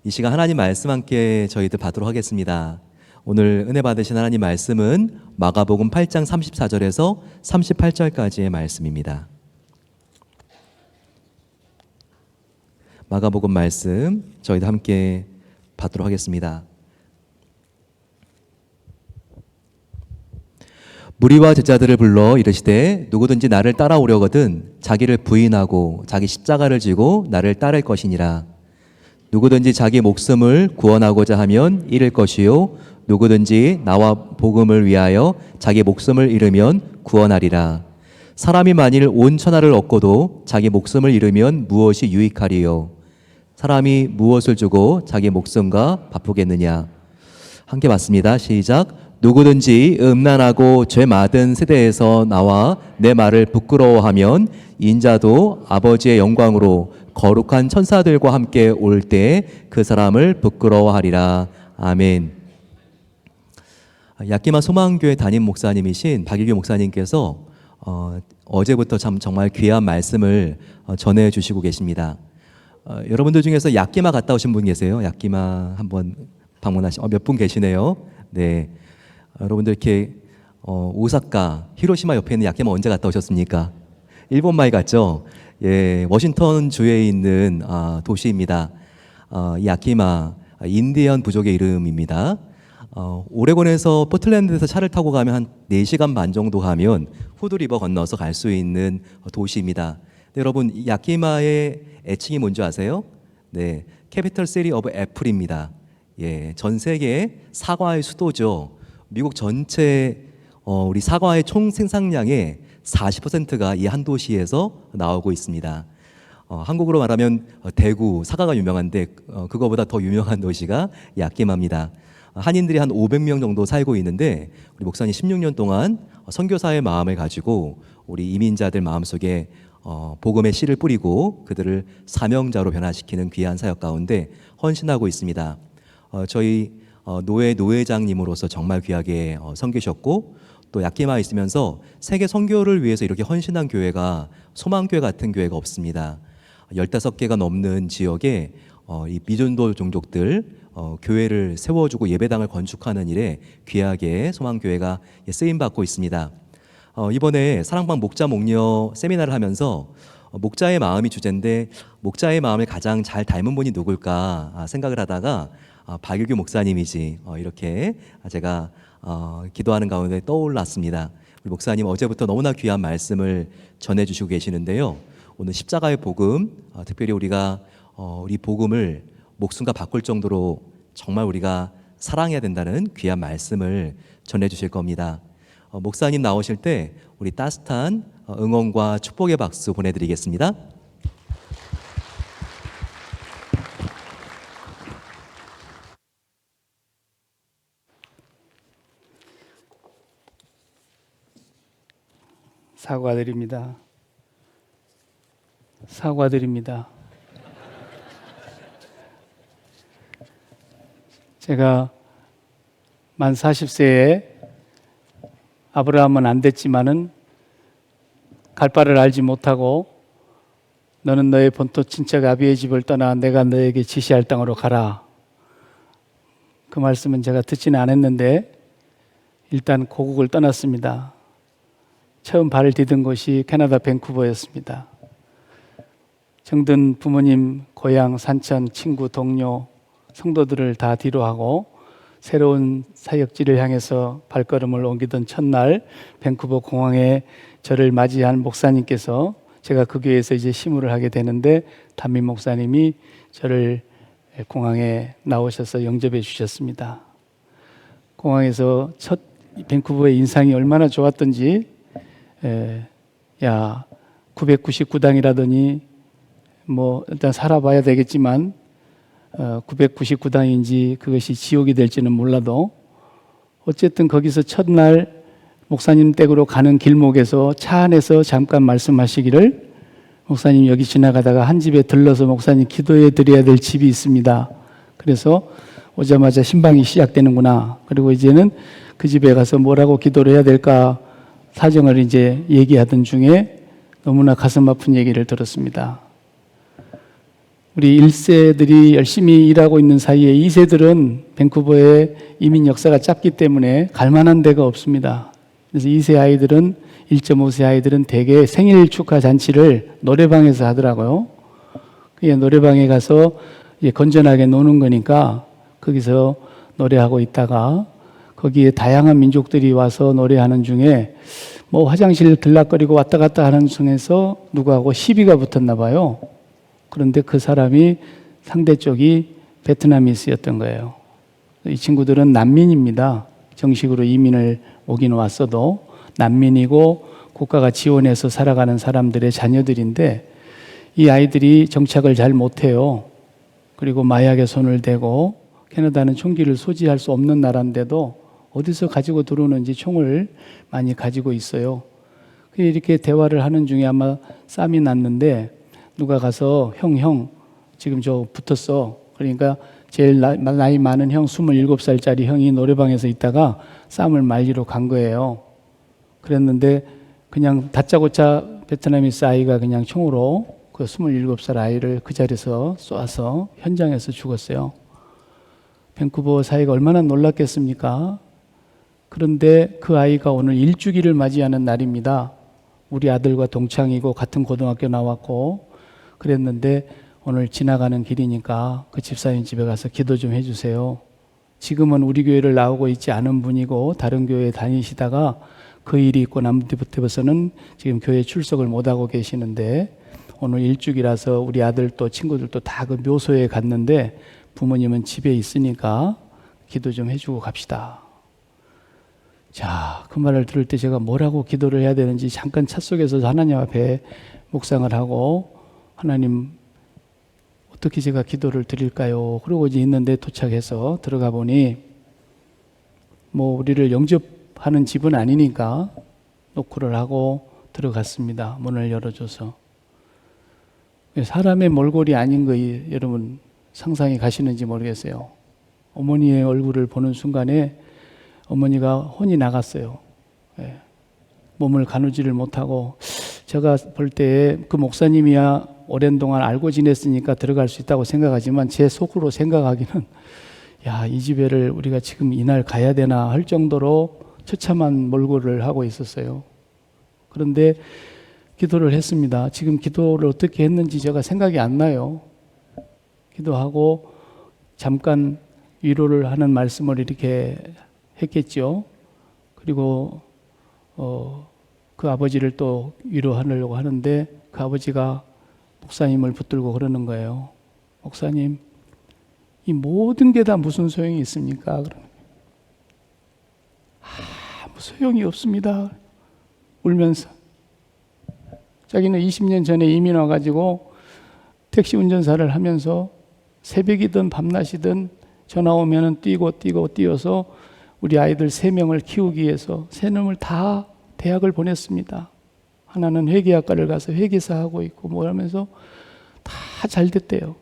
이 시간 하나님 말씀 함께 저희들 받도록 하겠습니다. 오늘 은혜 받으신 하나님 말씀은 마가복음 8장 34절에서 38절까지의 말씀입니다. 마가복음 말씀 저희도 함께 받도록 하겠습니다. 무리와 제자들을 불러 이르시되 누구든지 나를 따라오려거든 자기를 부인하고 자기 십자가를 지고 나를 따를 것이니라. 누구든지 자기 목숨을 구원하고자 하면 잃을 것이요 누구든지 나와 복음을 위하여 자기 목숨을 잃으면 구원하리라. 사람이 만일 온 천하를 얻고도 자기 목숨을 잃으면 무엇이 유익하리요? 사람이 무엇을 주고 자기 목숨과 바꾸겠느냐? 함께 봤습니다. 시작. 누구든지 음란하고 죄 많은 세대에서 나와 내 말을 부끄러워하면 인자도 아버지의 영광으로 거룩한 천사들과 함께 올 때 그 사람을 부끄러워하리라. 아멘. 야끼마 소망교회 담임 목사님이신 박일규 목사님께서 어제부터 참 정말 귀한 말씀을 전해주시고 계십니다. 여러분들 중에서 야끼마 갔다 오신 분 계세요? 야끼마 한번 방문하신 몇 분 계시네요. 네, 여러분들 이렇게 오사카, 히로시마 옆에 있는 야끼마 언제 갔다 오셨습니까? 일본 많이 갔죠? 예, 워싱턴 주에 있는 도시입니다. 야키마, 인디언 부족의 이름입니다. 오레곤에서 포틀랜드에서 차를 타고 가면 한 4시간 반 정도 가면 후드리버 건너서 갈 수 있는 도시입니다. 네, 여러분, 야키마의 애칭이 뭔지 아세요? 네, 캐피털 시티 오브 애플입니다. 예, 전 세계 사과의 수도죠. 미국 전체 우리 사과의 총 생산량의 40%가 이 한 도시에서 나오고 있습니다. 한국으로 말하면 대구, 사과가 유명한데 그거보다 더 유명한 도시가 야끼마입니다. 한인들이 한 500명 정도 살고 있는데 우리 목사님 16년 동안 선교사의 마음을 가지고 우리 이민자들 마음속에 복음의 씨를 뿌리고 그들을 사명자로 변화시키는 귀한 사역 가운데 헌신하고 있습니다. 저희 노회장님으로서 정말 귀하게 섬기셨고 또 야끼마에 있으면서 세계 선교를 위해서 이렇게 헌신한 교회가 소망교회 같은 교회가 없습니다. 15개가 넘는 지역에 이 미전도 종족들 교회를 세워주고 예배당을 건축하는 일에 귀하게 소망교회가 쓰임받고 있습니다. 이번에 사랑방 목자 목녀 세미나를 하면서 목자의 마음이 주제인데 목자의 마음을 가장 잘 닮은 분이 누굴까 생각을 하다가 박일규 목사님이지 이렇게 제가 기도하는 가운데 떠올랐습니다. 우리 목사님 어제부터 너무나 귀한 말씀을 전해주시고 계시는데요. 오늘 십자가의 복음, 특별히 우리가 우리 복음을 목숨과 바꿀 정도로 정말 우리가 사랑해야 된다는 귀한 말씀을 전해주실 겁니다. 목사님 나오실 때 우리 따뜻한 응원과 축복의 박수 보내드리겠습니다. 사과드립니다. 사과드립니다. 제가 만 40세에 아브라함은 안 됐지만은 갈 바를 알지 못하고 너는 너의 본토 친척 아비의 집을 떠나 내가 너에게 지시할 땅으로 가라. 그 말씀은 제가 듣지는 않았는데 일단 고국을 떠났습니다. 처음 발을 디딘 곳이 캐나다 밴쿠버였습니다. 정든 부모님, 고향, 산천, 친구, 동료, 성도들을 다 뒤로하고 새로운 사역지를 향해서 발걸음을 옮기던 첫날 밴쿠버 공항에 저를 맞이한 목사님께서 제가 그 교회에서 이제 시무를 하게 되는데 담임 목사님이 저를 공항에 나오셔서 영접해 주셨습니다. 공항에서 첫 밴쿠버의 인상이 얼마나 좋았던지 야 999당이라더니 뭐 일단 살아봐야 되겠지만 999당인지 그것이 지옥이 될지는 몰라도 어쨌든 거기서 첫날 목사님 댁으로 가는 길목에서 차 안에서 잠깐 말씀하시기를 목사님 여기 지나가다가 한 집에 들러서 목사님 기도해 드려야 될 집이 있습니다. 그래서 오자마자 신방이 시작되는구나. 그리고 이제는 그 집에 가서 뭐라고 기도를 해야 될까 사정을 이제 얘기하던 중에 너무나 가슴 아픈 얘기를 들었습니다. 우리 1세들이 열심히 일하고 있는 사이에 2세들은 밴쿠버의 이민 역사가 짧기 때문에 갈 만한 데가 없습니다. 그래서 2세 아이들은 1.5세 아이들은 대개 생일 축하 잔치를 노래방에서 하더라고요. 그게 노래방에 가서 건전하게 노는 거니까 거기서 노래하고 있다가 거기에 다양한 민족들이 와서 노래하는 중에 뭐 화장실 들락거리고 왔다 갔다 하는 중에서 누구하고 시비가 붙었나 봐요. 그런데 그 사람이 상대 쪽이 베트나미스였던 거예요. 이 친구들은 난민입니다. 정식으로 이민을 오긴 왔어도 난민이고 국가가 지원해서 살아가는 사람들의 자녀들인데 이 아이들이 정착을 잘 못해요. 그리고 마약에 손을 대고 캐나다는 총기를 소지할 수 없는 나라인데도 어디서 가지고 들어오는지 총을 많이 가지고 있어요. 이렇게 대화를 하는 중에 아마 싸움이 났는데 누가 가서 형 지금 저 붙었어. 그러니까 제일 나이 많은 형 27살짜리 형이 노래방에서 있다가 싸움을 말리러 간 거예요. 그랬는데 그냥 다짜고짜 베트나미스 아이가 그냥 총으로 그 27살 아이를 그 자리에서 쏘아서 현장에서 죽었어요. 밴쿠버 사회가 얼마나 놀랐겠습니까? 그런데 그 아이가 오늘 일주기를 맞이하는 날입니다. 우리 아들과 동창이고 같은 고등학교 나왔고 그랬는데 오늘 지나가는 길이니까 그 집사님 집에 가서 기도 좀 해주세요. 지금은 우리 교회를 나오고 있지 않은 분이고 다른 교회에 다니시다가 그 일이 있고 난 뒤부터는 지금 교회 출석을 못하고 계시는데 오늘 일주기라서 우리 아들도 친구들도 다 그 묘소에 갔는데 부모님은 집에 있으니까 기도 좀 해주고 갑시다. 자, 그 말을 들을 때 제가 뭐라고 기도를 해야 되는지 잠깐 차 속에서 하나님 앞에 묵상을 하고 하나님 어떻게 제가 기도를 드릴까요? 그러고 이제 있는데 도착해서 들어가 보니 뭐 우리를 영접하는 집은 아니니까 노크를 하고 들어갔습니다. 문을 열어줘서. 사람의 몰골이 아닌 거 여러분 상상이 가시는지 모르겠어요. 어머니의 얼굴을 보는 순간에 어머니가 혼이 나갔어요. 예. 몸을 가누지를 못하고 제가 볼 때에 그 목사님이야 오랜 동안 알고 지냈으니까 들어갈 수 있다고 생각하지만 제 속으로 생각하기는 야, 이 집에를 우리가 지금 이날 가야 되나 할 정도로 처참한 몰골을 하고 있었어요. 그런데 기도를 했습니다. 지금 기도를 어떻게 했는지 제가 생각이 안 나요. 기도하고 잠깐 위로를 하는 말씀을 이렇게 했겠죠. 그리고 그 아버지를 또 위로하려고 하는데 그 아버지가 목사님을 붙들고 그러는 거예요. 목사님, 이 모든 게 다 무슨 소용이 있습니까? 아무 소용이 없습니다. 울면서. 자기는 20년 전에 이민 와가지고 택시 운전사를 하면서 새벽이든 밤낮이든 전화 오면은 뛰어서 우리 아이들 3명을 키우기 위해서 3놈을 다 대학을 보냈습니다. 하나는 회계학과를 가서 회계사 하고 있고 뭐 하면서 다 잘 됐대요.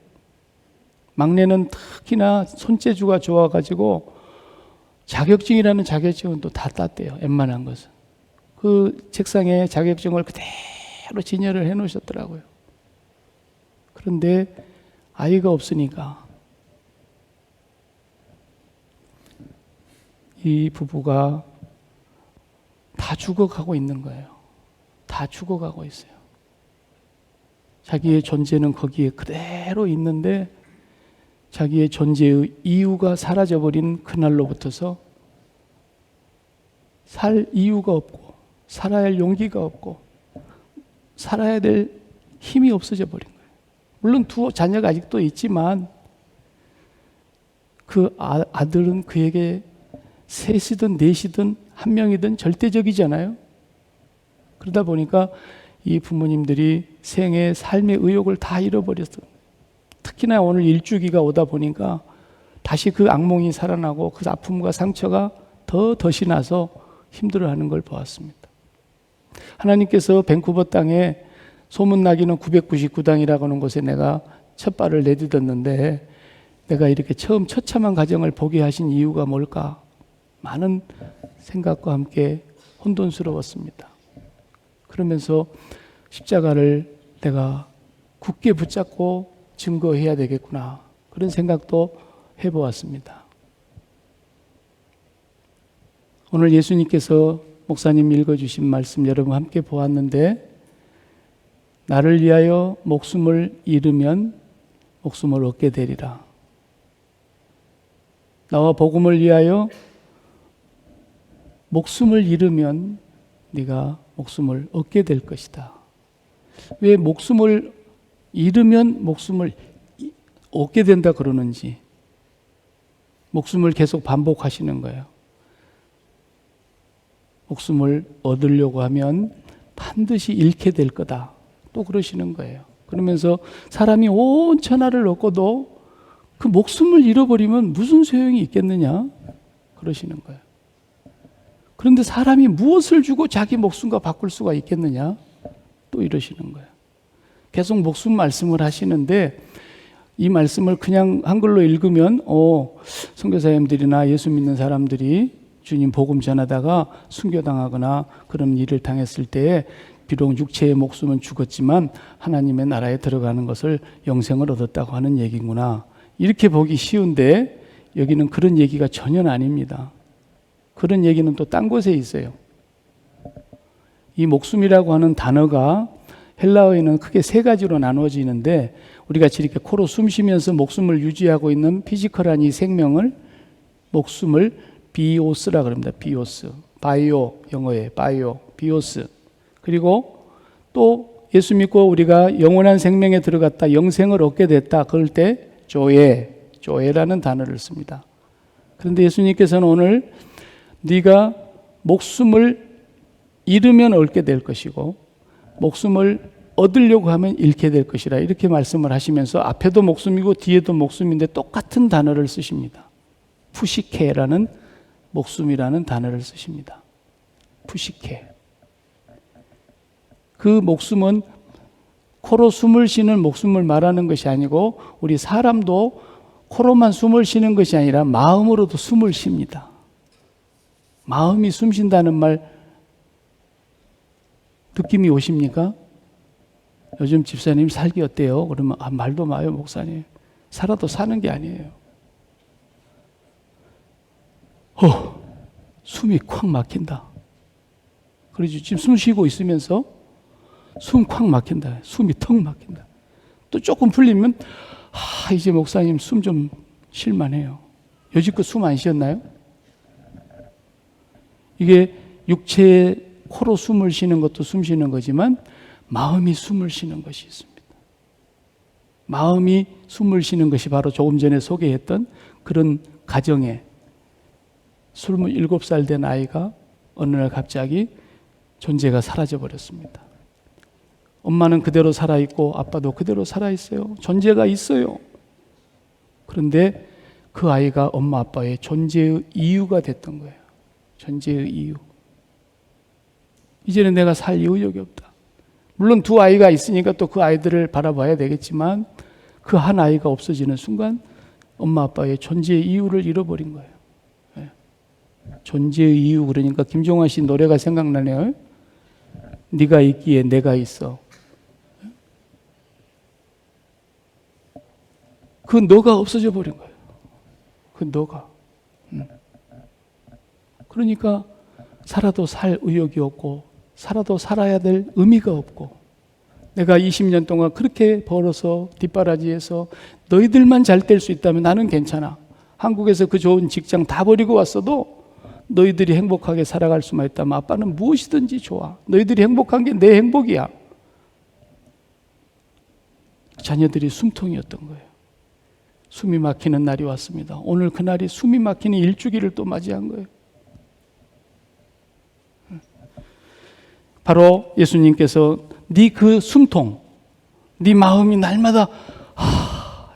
막내는 특히나 손재주가 좋아가지고 자격증이라는 자격증은 또 다 땄대요. 웬만한 것은. 그 책상에 자격증을 그대로 진열을 해 놓으셨더라고요. 그런데 아이가 없으니까 이 부부가 다 죽어가고 있는 거예요. 다 죽어가고 있어요. 자기의 존재는 거기에 그대로 있는데 자기의 존재의 이유가 사라져버린 그날로부터서 살 이유가 없고 살아야 할 용기가 없고 살아야 될 힘이 없어져 버린 거예요. 물론 2 자녀가 아직도 있지만 그 아들은 그에게 3이든 4이든 1명이든 절대적이잖아요. 그러다 보니까 이 부모님들이 생애 삶의 의욕을 다 잃어버렸어요. 특히나 오늘 일주기가 오다 보니까 다시 그 악몽이 살아나고 그 아픔과 상처가 덫이 나서 힘들어하는 걸 보았습니다. 하나님께서 밴쿠버 땅에 소문나기는 999당이라고 하는 곳에 내가 첫 발을 내딛었는데 내가 이렇게 처음 처참한 가정을 보게 하신 이유가 뭘까? 많은 생각과 함께 혼돈스러웠습니다. 그러면서 십자가를 내가 굳게 붙잡고 증거해야 되겠구나. 그런 생각도 해보았습니다. 오늘 예수님께서 목사님 읽어주신 말씀 여러분 함께 보았는데, 나를 위하여 목숨을 잃으면 목숨을 얻게 되리라. 나와 복음을 위하여 목숨을 잃으면 네가 목숨을 얻게 될 것이다. 왜 목숨을 잃으면 목숨을 얻게 된다 그러는지 목숨을 계속 반복하시는 거예요. 목숨을 얻으려고 하면 반드시 잃게 될 거다. 또 그러시는 거예요. 그러면서 사람이 온 천하를 얻고도 그 목숨을 잃어버리면 무슨 소용이 있겠느냐? 그러시는 거예요. 그런데 사람이 무엇을 주고 자기 목숨과 바꿀 수가 있겠느냐? 또 이러시는 거예요. 계속 목숨 말씀을 하시는데, 이 말씀을 그냥 한글로 읽으면 선교사님들이나 예수 믿는 사람들이 주님 복음 전하다가 순교당하거나 그런 일을 당했을 때에 비록 육체의 목숨은 죽었지만 하나님의 나라에 들어가는 것을 영생을 얻었다고 하는 얘기구나, 이렇게 보기 쉬운데 여기는 그런 얘기가 전혀 아닙니다. 그런 얘기는 또 딴 곳에 있어요. 이 목숨이라고 하는 단어가 헬라어에는 크게 세 가지로 나누어지는데, 우리가 이렇게 코로 숨 쉬면서 목숨을 유지하고 있는 피지컬한 이 생명을, 목숨을 비오스라 그럽니다. 비오스. 바이오, 영어에 바이오, 비오스. 그리고 또 예수 믿고 우리가 영원한 생명에 들어갔다, 영생을 얻게 됐다, 그럴 때 조에라는 단어를 씁니다. 그런데 예수님께서는 오늘 네가 목숨을 잃으면 얻게 될 것이고 목숨을 얻으려고 하면 잃게 될 것이라, 이렇게 말씀을 하시면서 앞에도 목숨이고 뒤에도 목숨인데 똑같은 단어를 쓰십니다. 푸시케라는 목숨이라는 단어를 쓰십니다. 푸시케. 그 목숨은 코로 숨을 쉬는 목숨을 말하는 것이 아니고, 우리 사람도 코로만 숨을 쉬는 것이 아니라 마음으로도 숨을 쉽니다. 마음이 숨 쉰다는 말 느낌이 오십니까? 요즘 집사님 살기 어때요? 그러면 말도 마요 목사님. 살아도 사는 게 아니에요. 숨이 콱 막힌다. 그러지. 지금 숨 쉬고 있으면서 숨 콱 막힌다. 숨이 턱 막힌다. 또 조금 풀리면 이제 목사님 숨 좀 쉴만해요. 여지껏 숨 안 쉬었나요? 이게 육체의 코로 숨을 쉬는 것도 숨 쉬는 거지만 마음이 숨을 쉬는 것이 있습니다. 마음이 숨을 쉬는 것이 바로 조금 전에 소개했던 그런 가정에 27살 된 아이가 어느 날 갑자기 존재가 사라져 버렸습니다. 엄마는 그대로 살아있고 아빠도 그대로 살아있어요. 존재가 있어요. 그런데 그 아이가 엄마 아빠의 존재의 이유가 됐던 거예요. 존재의 이유. 이제는 내가 살 의욕이 없다. 물론 두 아이가 있으니까 또 그 아이들을 바라봐야 되겠지만 그 한 아이가 없어지는 순간 엄마 아빠의 존재의 이유를 잃어버린 거예요. 존재의 이유, 그러니까 김종환 씨 노래가 생각나네요. 네가 있기에 내가 있어. 그 너가 없어져 버린 거예요. 그 너가. 그러니까 살아도 살 의욕이 없고 살아도 살아야 될 의미가 없고, 내가 20년 동안 그렇게 벌어서 뒷바라지에서 너희들만 잘 될 수 있다면 나는 괜찮아. 한국에서 그 좋은 직장 다 버리고 왔어도 너희들이 행복하게 살아갈 수만 있다면 아빠는 무엇이든지 좋아. 너희들이 행복한 게 내 행복이야. 자녀들이 숨통이었던 거예요. 숨이 막히는 날이 왔습니다. 오늘 그날이 숨이 막히는 일주기를 또 맞이한 거예요. 바로 예수님께서 네 그 숨통, 네 마음이 날마다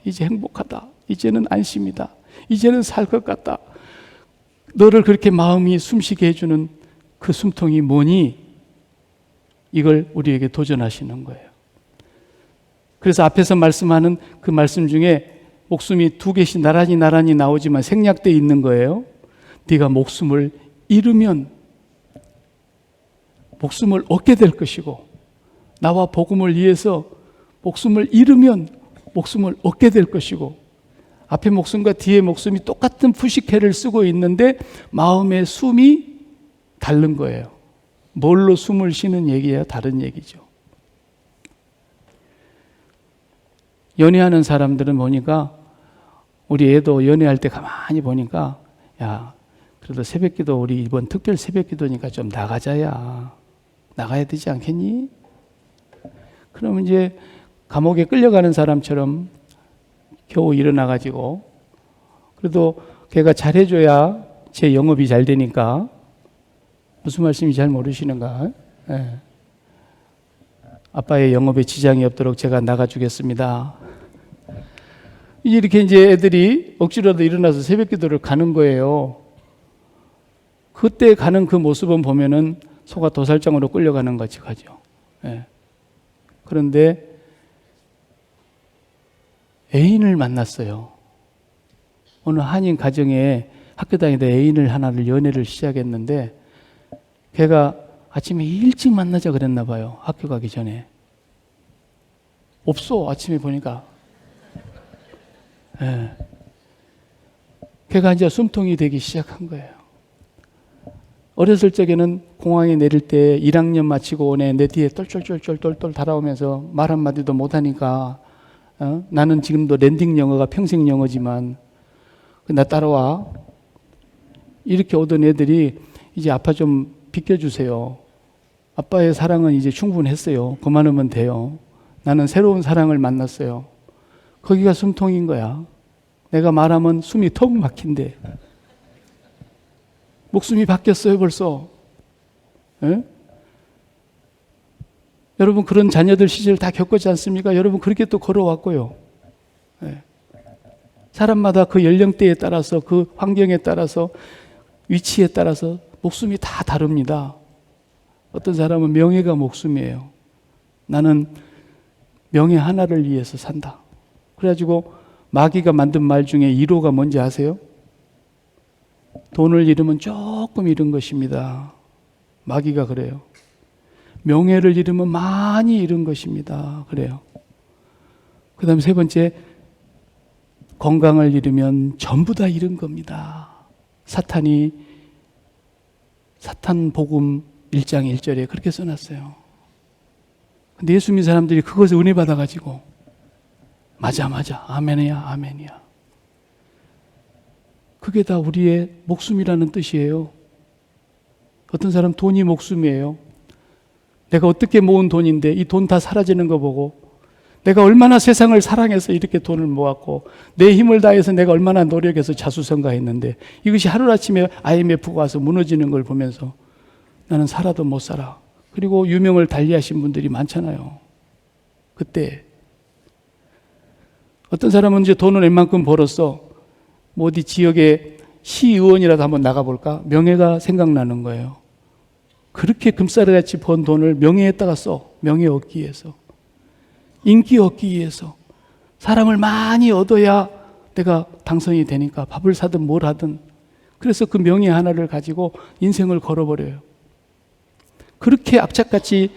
이제 행복하다, 이제는 안심이다, 이제는 살 것 같다, 너를 그렇게 마음이 숨쉬게 해주는 그 숨통이 뭐니? 이걸 우리에게 도전하시는 거예요. 그래서 앞에서 말씀하는 그 말씀 중에 목숨이 두 개씩 나란히 나오지만 생략되어 있는 거예요. 네가 목숨을 잃으면 목숨을 얻게 될 것이고, 나와 복음을 위해서 목숨을 잃으면 목숨을 얻게 될 것이고, 앞에 목숨과 뒤에 목숨이 똑같은 푸시케를 쓰고 있는데 마음의 숨이 다른 거예요. 뭘로 숨을 쉬는 얘기예요? 다른 얘기죠. 연애하는 사람들은 보니까, 우리 애도 연애할 때 가만히 보니까, 야, 그래도 새벽기도 우리 이번 특별 새벽기도니까 좀 나가자야. 나가야 되지 않겠니? 그러면 이제 감옥에 끌려가는 사람처럼 겨우 일어나가지고, 그래도 걔가 잘해줘야 제 영업이 잘 되니까. 무슨 말씀인지 잘 모르시는가? 네. 아빠의 영업에 지장이 없도록 제가 나가주겠습니다. 이렇게 이제 애들이 억지로라도 일어나서 새벽 기도를 가는 거예요. 그때 가는 그 모습은 보면은 소가 도살장으로 끌려가는 같이 가죠. 네. 그런데 애인을 만났어요. 어느 한인 가정에 학교 다니다 애인을 하나를 연애를 시작했는데, 걔가 아침에 일찍 만나자 그랬나 봐요. 학교 가기 전에. 없어, 아침에 보니까. 예. 걔가 이제 숨통이 되기 시작한 거예요. 어렸을 적에는 공항에 내릴 때 1학년 마치고 오네 내 뒤에 똘똘똘똘똘 달아오면서 말 한마디도 못하니까, 나는 지금도 랜딩 영어가 평생 영어지만 나 따라와. 이렇게 오던 애들이 이제 아빠 좀 비켜주세요. 아빠의 사랑은 이제 충분했어요. 그만하면 돼요. 나는 새로운 사랑을 만났어요. 거기가 숨통인 거야. 내가 말하면 숨이 턱 막힌대. 목숨이 바뀌었어요, 벌써. 에? 여러분 그런 자녀들 시절 다 겪었지 않습니까? 여러분 그렇게 또 걸어왔고요. 에. 사람마다 그 연령대에 따라서, 그 환경에 따라서, 위치에 따라서 목숨이 다 다릅니다. 어떤 사람은 명예가 목숨이에요. 나는 명예 하나를 위해서 산다. 그래가지고 마귀가 만든 말 중에 1호가 뭔지 아세요? 돈을 잃으면 조금 잃은 것입니다. 마귀가 그래요. 명예를 잃으면 많이 잃은 것입니다. 그래요. 그 다음에 세 번째, 건강을 잃으면 전부 다 잃은 겁니다. 사탄 복음 1장 1절에 그렇게 써놨어요. 근데 예수 믿는 사람들이 그것에 은혜 받아가지고 맞아 아멘이야. 그게 다 우리의 목숨이라는 뜻이에요. 어떤 사람 돈이 목숨이에요. 내가 어떻게 모은 돈인데 이 돈 다 사라지는 거 보고, 내가 얼마나 세상을 사랑해서 이렇게 돈을 모았고 내 힘을 다해서 내가 얼마나 노력해서 자수성가했는데 이것이 하루아침에 IMF가 와서 무너지는 걸 보면서 나는 살아도 못 살아. 그리고 유명을 달리하신 분들이 많잖아요. 그때 어떤 사람은 이제 돈을 웬만큼 벌었어. 뭐 어디 지역에 시의원이라도 한번 나가볼까? 명예가 생각나는 거예요. 그렇게 금싸라같이 번 돈을 명예에다가 써. 명예 얻기 위해서, 인기 얻기 위해서. 사람을 많이 얻어야 내가 당선이 되니까 밥을 사든 뭘 하든. 그래서 그 명예 하나를 가지고 인생을 걸어버려요. 그렇게 악착같이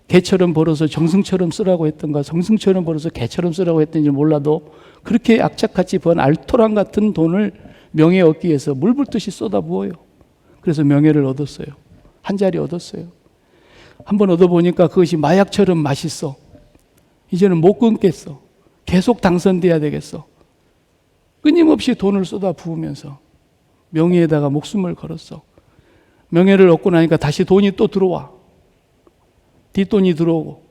개처럼 벌어서 정승처럼 쓰라고 했던가, 정승처럼 벌어서 개처럼 쓰라고 했던지 몰라도 그렇게 악착같이 번 알토란 같은 돈을 명예 얻기 위해서 물 붓듯이 쏟아부어요. 그래서 명예를 얻었어요. 한 자리 얻었어요. 한번 얻어보니까 그것이 마약처럼 맛있어. 이제는 못 끊겠어. 계속 당선돼야 되겠어. 끊임없이 돈을 쏟아부으면서 명예에다가 목숨을 걸었어. 명예를 얻고 나니까 다시 돈이 또 들어와. 뒷돈이 들어오고,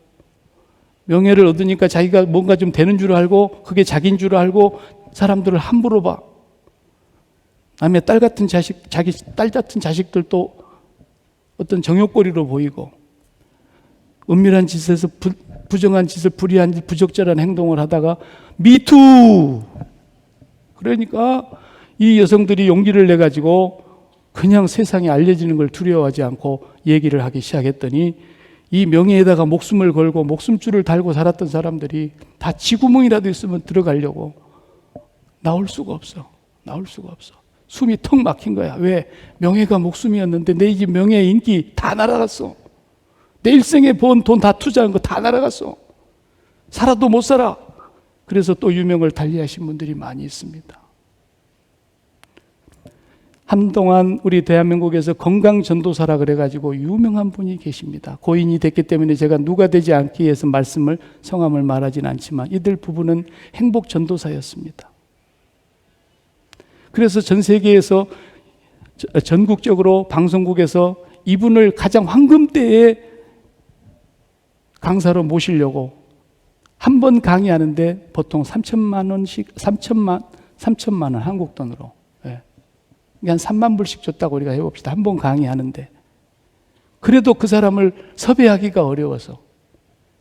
명예를 얻으니까 자기가 뭔가 좀 되는 줄 알고 그게 자기인 줄 알고 사람들을 함부로 봐. 남의 딸 같은 자식, 자기 딸 같은 자식들도 어떤 정욕거리로 보이고, 은밀한 짓에서 부정한 짓을, 불의한 짓, 부적절한 행동을 하다가 미투! 그러니까 이 여성들이 용기를 내가지고 그냥 세상에 알려지는 걸 두려워하지 않고 얘기를 하기 시작했더니, 이 명예에다가 목숨을 걸고 목숨줄을 달고 살았던 사람들이 다 쥐구멍이라도 있으면 들어가려고 나올 수가 없어. 숨이 턱 막힌 거야. 왜? 명예가 목숨이었는데 내 집 명예, 인기 다 날아갔어. 내 일생에 번 돈 다 투자한 거 다 날아갔어. 살아도 못 살아. 그래서 또 유명을 달리하신 분들이 많이 있습니다. 한동안 우리 대한민국에서 건강전도사라 그래가지고 유명한 분이 계십니다. 고인이 됐기 때문에 제가 누가 되지 않기 위해서 성함을 말하진 않지만 이들 부부는 행복전도사였습니다. 그래서 전 세계에서 전국적으로 방송국에서 이분을 가장 황금 때에 강사로 모시려고 한 번 강의하는데 보통 3천만 원 한국 돈으로 한 3만 불씩 줬다고 우리가 해봅시다. 한 번 강의하는데. 그래도 그 사람을 섭외하기가 어려워서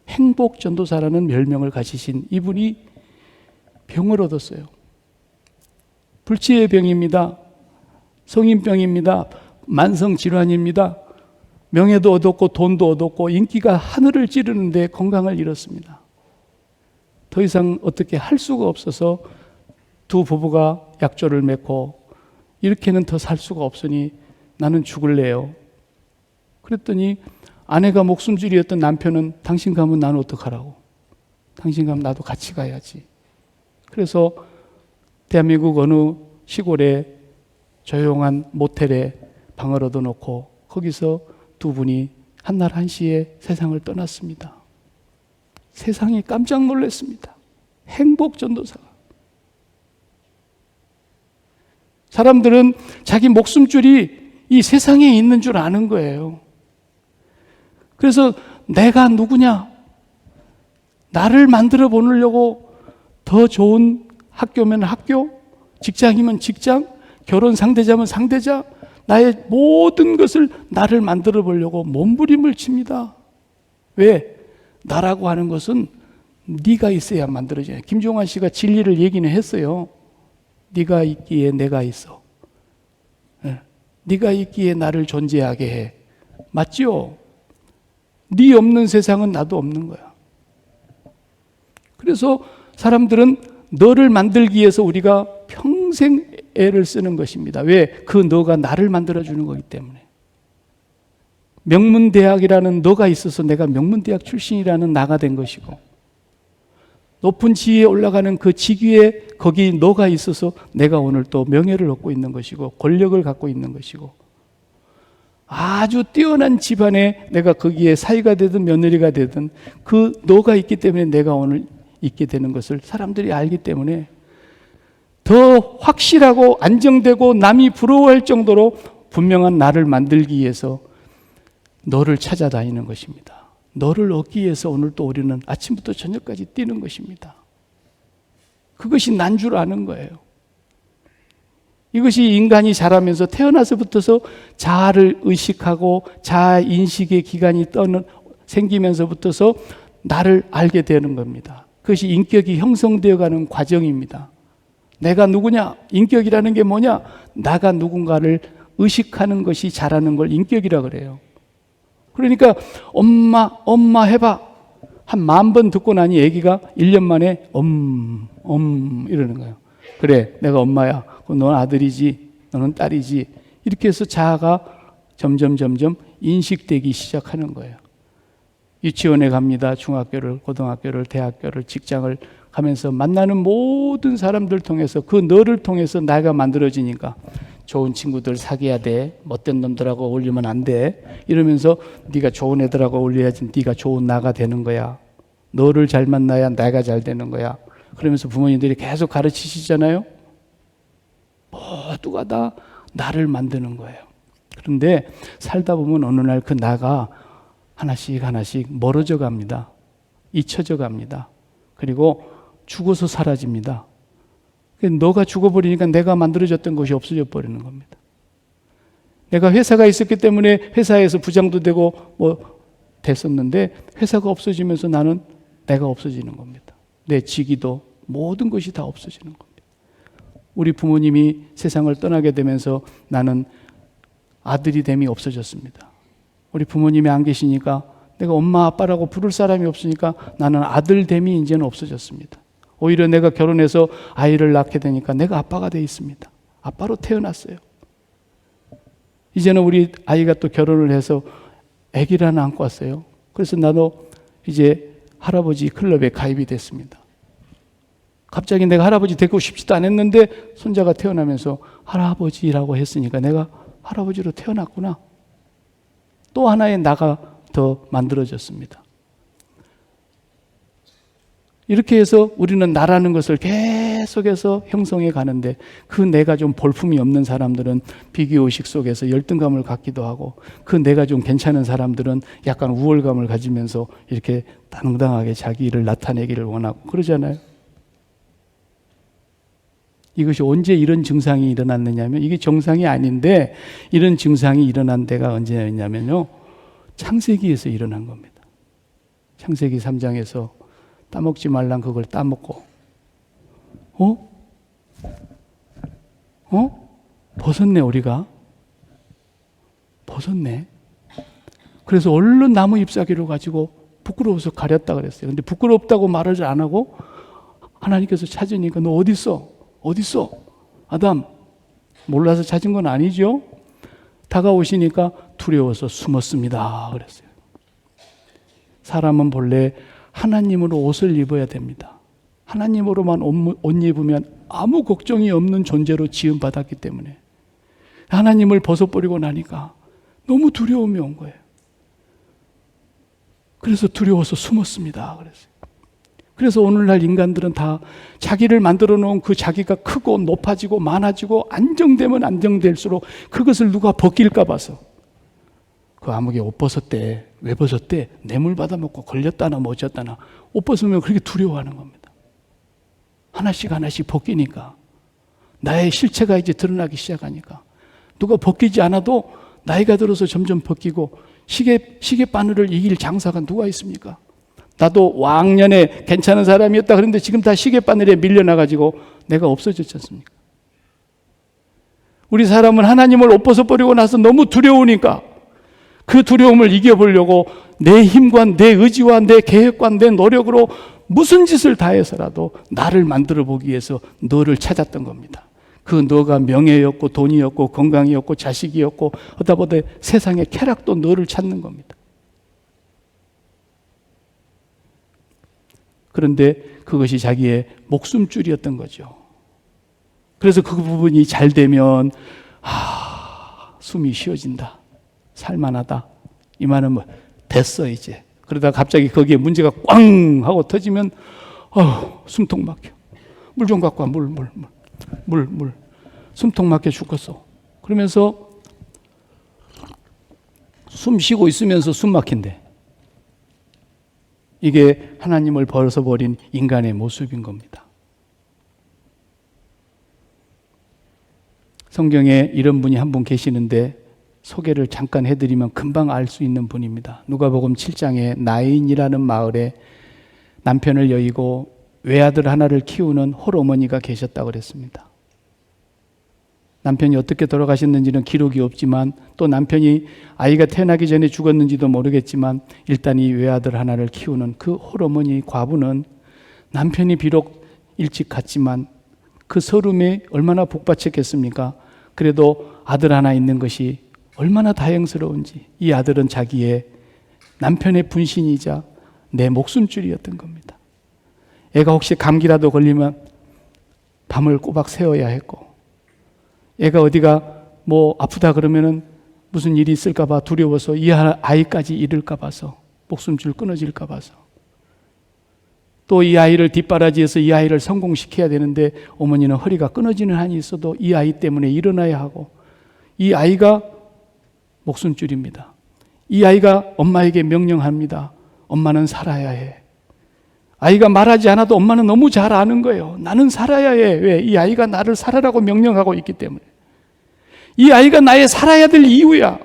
행복전도사라는 별명을 가지신 이분이 병을 얻었어요. 불치의 병입니다. 성인병입니다. 만성질환입니다. 명예도 얻었고 돈도 얻었고 인기가 하늘을 찌르는데 건강을 잃었습니다. 더 이상 어떻게 할 수가 없어서 두 부부가 약조를 맺고 이렇게는 더 살 수가 없으니 나는 죽을래요. 그랬더니 아내가 목숨줄이었던 남편은 당신 가면 나는 어떡하라고. 당신 가면 나도 같이 가야지. 그래서 대한민국 어느 시골에 조용한 모텔에 방을 얻어놓고 거기서 두 분이 한날 한시에 세상을 떠났습니다. 세상이 깜짝 놀랐습니다. 행복전도사가. 사람들은 자기 목숨줄이 이 세상에 있는 줄 아는 거예요. 그래서 내가 누구냐? 나를 만들어 보려고 더 좋은 학교면 학교, 직장이면 직장, 결혼 상대자면 상대자, 나의 모든 것을 나를 만들어 보려고 몸부림을 칩니다. 왜? 나라고 하는 것은 네가 있어야 만들어져요. 김종환 씨가 진리를 얘기는 했어요. 네가 있기에 내가 있어. 네가 있기에 나를 존재하게 해. 맞죠? 네 없는 세상은 나도 없는 거야. 그래서 사람들은 너를 만들기 위해서 우리가 평생 애를 쓰는 것입니다. 왜? 그 너가 나를 만들어주는 거기 때문에. 명문대학이라는 너가 있어서 내가 명문대학 출신이라는 나가 된 것이고, 높은 지위에 올라가는 그 직위에 거기 너가 있어서 내가 오늘 또 명예를 얻고 있는 것이고 권력을 갖고 있는 것이고, 아주 뛰어난 집안에 내가 거기에 사위가 되든 며느리가 되든 그 너가 있기 때문에 내가 오늘 있게 되는 것을 사람들이 알기 때문에 더 확실하고 안정되고 남이 부러워할 정도로 분명한 나를 만들기 위해서 너를 찾아다니는 것입니다. 너를 얻기 위해서 오늘 또 우리는 아침부터 저녁까지 뛰는 것입니다. 그것이 난 줄 아는 거예요. 이것이 인간이 자라면서 태어나서부터서 자아를 의식하고 자아 인식의 기간이 생기면서부터서 나를 알게 되는 겁니다. 그것이 인격이 형성되어 가는 과정입니다. 내가 누구냐? 인격이라는 게 뭐냐? 나가 누군가를 의식하는 것이 자라는 걸 인격이라 그래요. 그러니까 엄마 해봐. 한 10,000번 듣고 나니 애기가 1년 만에 이러는 거예요. 그래, 내가 엄마야. 넌 아들이지, 너는 딸이지. 이렇게 해서 자아가 점점 인식되기 시작하는 거예요. 유치원에 갑니다. 중학교를, 고등학교를, 대학교를, 직장을 가면서 만나는 모든 사람들 통해서 그 너를 통해서 나가 만들어지니까 좋은 친구들 사귀어야 돼. 못된 놈들하고 어울리면 안 돼. 이러면서 네가 좋은 애들하고 어울려야지 네가 좋은 나가 되는 거야. 너를 잘 만나야 내가 잘 되는 거야. 그러면서 부모님들이 계속 가르치시잖아요. 모두가 다 나를 만드는 거예요. 그런데 살다 보면 어느 날 그 나가 하나씩 멀어져 갑니다. 잊혀져 갑니다. 그리고 죽어서 사라집니다. 너가 죽어버리니까 내가 만들어졌던 것이 없어져 버리는 겁니다. 내가 회사가 있었기 때문에 회사에서 부장도 되고 됐었는데 회사가 없어지면서 나는 내가 없어지는 겁니다. 내 직위도 모든 것이 다 없어지는 겁니다. 우리 부모님이 세상을 떠나게 되면서 나는 아들이 됨이 없어졌습니다. 우리 부모님이 안 계시니까 내가 엄마 아빠라고 부를 사람이 없으니까 나는 아들 됨이 이제는 없어졌습니다. 오히려 내가 결혼해서 아이를 낳게 되니까 내가 아빠가 돼 있습니다. 아빠로 태어났어요. 이제는 우리 아이가 또 결혼을 해서 아기를 하나 안고 왔어요. 그래서 나도 이제 할아버지 클럽에 가입이 됐습니다. 갑자기 내가 할아버지 되고 싶지도 않았는데 손자가 태어나면서 할아버지라고 했으니까 내가 할아버지로 태어났구나. 또 하나의 나가 더 만들어졌습니다. 이렇게 해서 우리는 나라는 것을 계속해서 형성해 가는데 그 내가 좀 볼품이 없는 사람들은 비교의식 속에서 열등감을 갖기도 하고 그 내가 좀 괜찮은 사람들은 약간 우월감을 가지면서 이렇게 당당하게 자기를 나타내기를 원하고 그러잖아요. 이것이 언제 이런 증상이 일어났느냐면 이게 정상이 아닌데 이런 증상이 일어난 데가 언제였냐면요. 창세기에서 일어난 겁니다. 창세기 3장에서 따먹지 말란 그걸 따먹고 벗었네 우리가. 벗었네. 그래서 얼른 나무 잎사귀를 가지고 부끄러워서 가렸다 그랬어요. 근데 부끄럽다고 말을 안 하고 하나님께서 찾으니까 너 어디 있어? 어디 있어? 아담. 몰라서 찾은 건 아니죠. 다가오시니까 두려워서 숨었습니다 그랬어요. 사람은 본래 하나님으로 옷을 입어야 됩니다. 하나님으로만 옷 입으면 아무 걱정이 없는 존재로 지음받았기 때문에 하나님을 벗어버리고 나니까 너무 두려움이 온 거예요. 그래서 두려워서 숨었습니다 그랬어요. 그래서 오늘날 인간들은 다 자기를 만들어 놓은 그 자기가 크고 높아지고 많아지고 안정되면 안정될수록 그것을 누가 벗길까 봐서 그 아무개 옷 벗었대. 왜 벗었대? 뇌물 받아먹고 걸렸다나 뭐졌다나 옷 벗으면 그렇게 두려워하는 겁니다. 하나씩 하나씩 벗기니까 나의 실체가 이제 드러나기 시작하니까 누가 벗기지 않아도 나이가 들어서 점점 벗기고 시계바늘을 이길 장사가 누가 있습니까? 나도 왕년에 괜찮은 사람이었다 그런데 지금 다 시계바늘에 밀려나가지고 내가 없어졌지 않습니까? 우리 사람은 하나님을 옷 벗어버리고 나서 너무 두려우니까 그 두려움을 이겨보려고 내 힘과 내 의지와 내 계획과 내 노력으로 무슨 짓을 다해서라도 나를 만들어 보기 위해서 너를 찾았던 겁니다. 그 너가 명예였고 돈이었고 건강이었고 자식이었고 하다 보다 세상의 쾌락도 너를 찾는 겁니다. 그런데 그것이 자기의 목숨줄이었던 거죠. 그래서 그 부분이 잘 되면 숨이 쉬어진다. 살만하다. 이 말은 뭐 됐어 이제. 그러다 갑자기 거기에 문제가 꽝 하고 터지면 숨통 막혀. 물 좀 갖고 와. 물. 숨통 막혀 죽겠어. 그러면서 숨 쉬고 있으면서 숨 막힌대. 이게 하나님을 벗어버린 인간의 모습인 겁니다. 성경에 이런 분이 한 분 계시는데 소개를 잠깐 해드리면 금방 알 수 있는 분입니다. 누가복음 7장에 나인이라는 마을에 남편을 여의고 외아들 하나를 키우는 홀어머니가 계셨다고 그랬습니다. 남편이 어떻게 돌아가셨는지는 기록이 없지만 또 남편이 아이가 태어나기 전에 죽었는지도 모르겠지만 일단 이 외아들 하나를 키우는 그 홀어머니 과부는 남편이 비록 일찍 갔지만 그 서름에 얼마나 복받쳤겠습니까? 그래도 아들 하나 있는 것이 얼마나 다행스러운지 이 아들은 자기의 남편의 분신이자 내 목숨줄이었던 겁니다. 애가 혹시 감기라도 걸리면 밤을 꼬박 새워야 했고 애가 어디가 뭐 아프다 그러면은 무슨 일이 있을까 봐 두려워서 이 아이까지 잃을까 봐서 목숨줄 끊어질까 봐서 또 이 아이를 뒷바라지해서 이 아이를 성공시켜야 되는데 어머니는 허리가 끊어지는 한이 있어도 이 아이 때문에 일어나야 하고 이 아이가 목숨줄입니다. 이 아이가 엄마에게 명령합니다. 엄마는 살아야 해. 아이가 말하지 않아도 엄마는 너무 잘 아는 거예요. 나는 살아야 해. 왜? 이 아이가 나를 살아라고 명령하고 있기 때문에. 이 아이가 나의 살아야 될 이유야.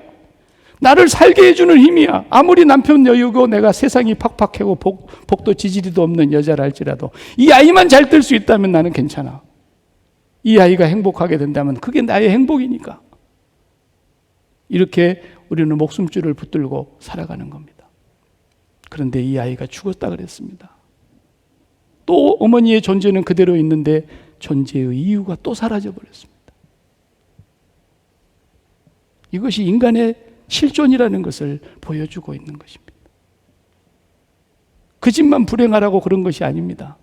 나를 살게 해주는 힘이야. 아무리 남편 여유고 내가 세상이 팍팍하고 복도 지지리도 없는 여자라 할지라도 이 아이만 잘 될 수 있다면 나는 괜찮아. 이 아이가 행복하게 된다면 그게 나의 행복이니까. 이렇게 우리는 목숨줄을 붙들고 살아가는 겁니다. 그런데 이 아이가 죽었다 그랬습니다. 또 어머니의 존재는 그대로 있는데 존재의 이유가 또 사라져 버렸습니다. 이것이 인간의 실존이라는 것을 보여주고 있는 것입니다. 그 집만 불행하라고 그런 것이 아닙니다.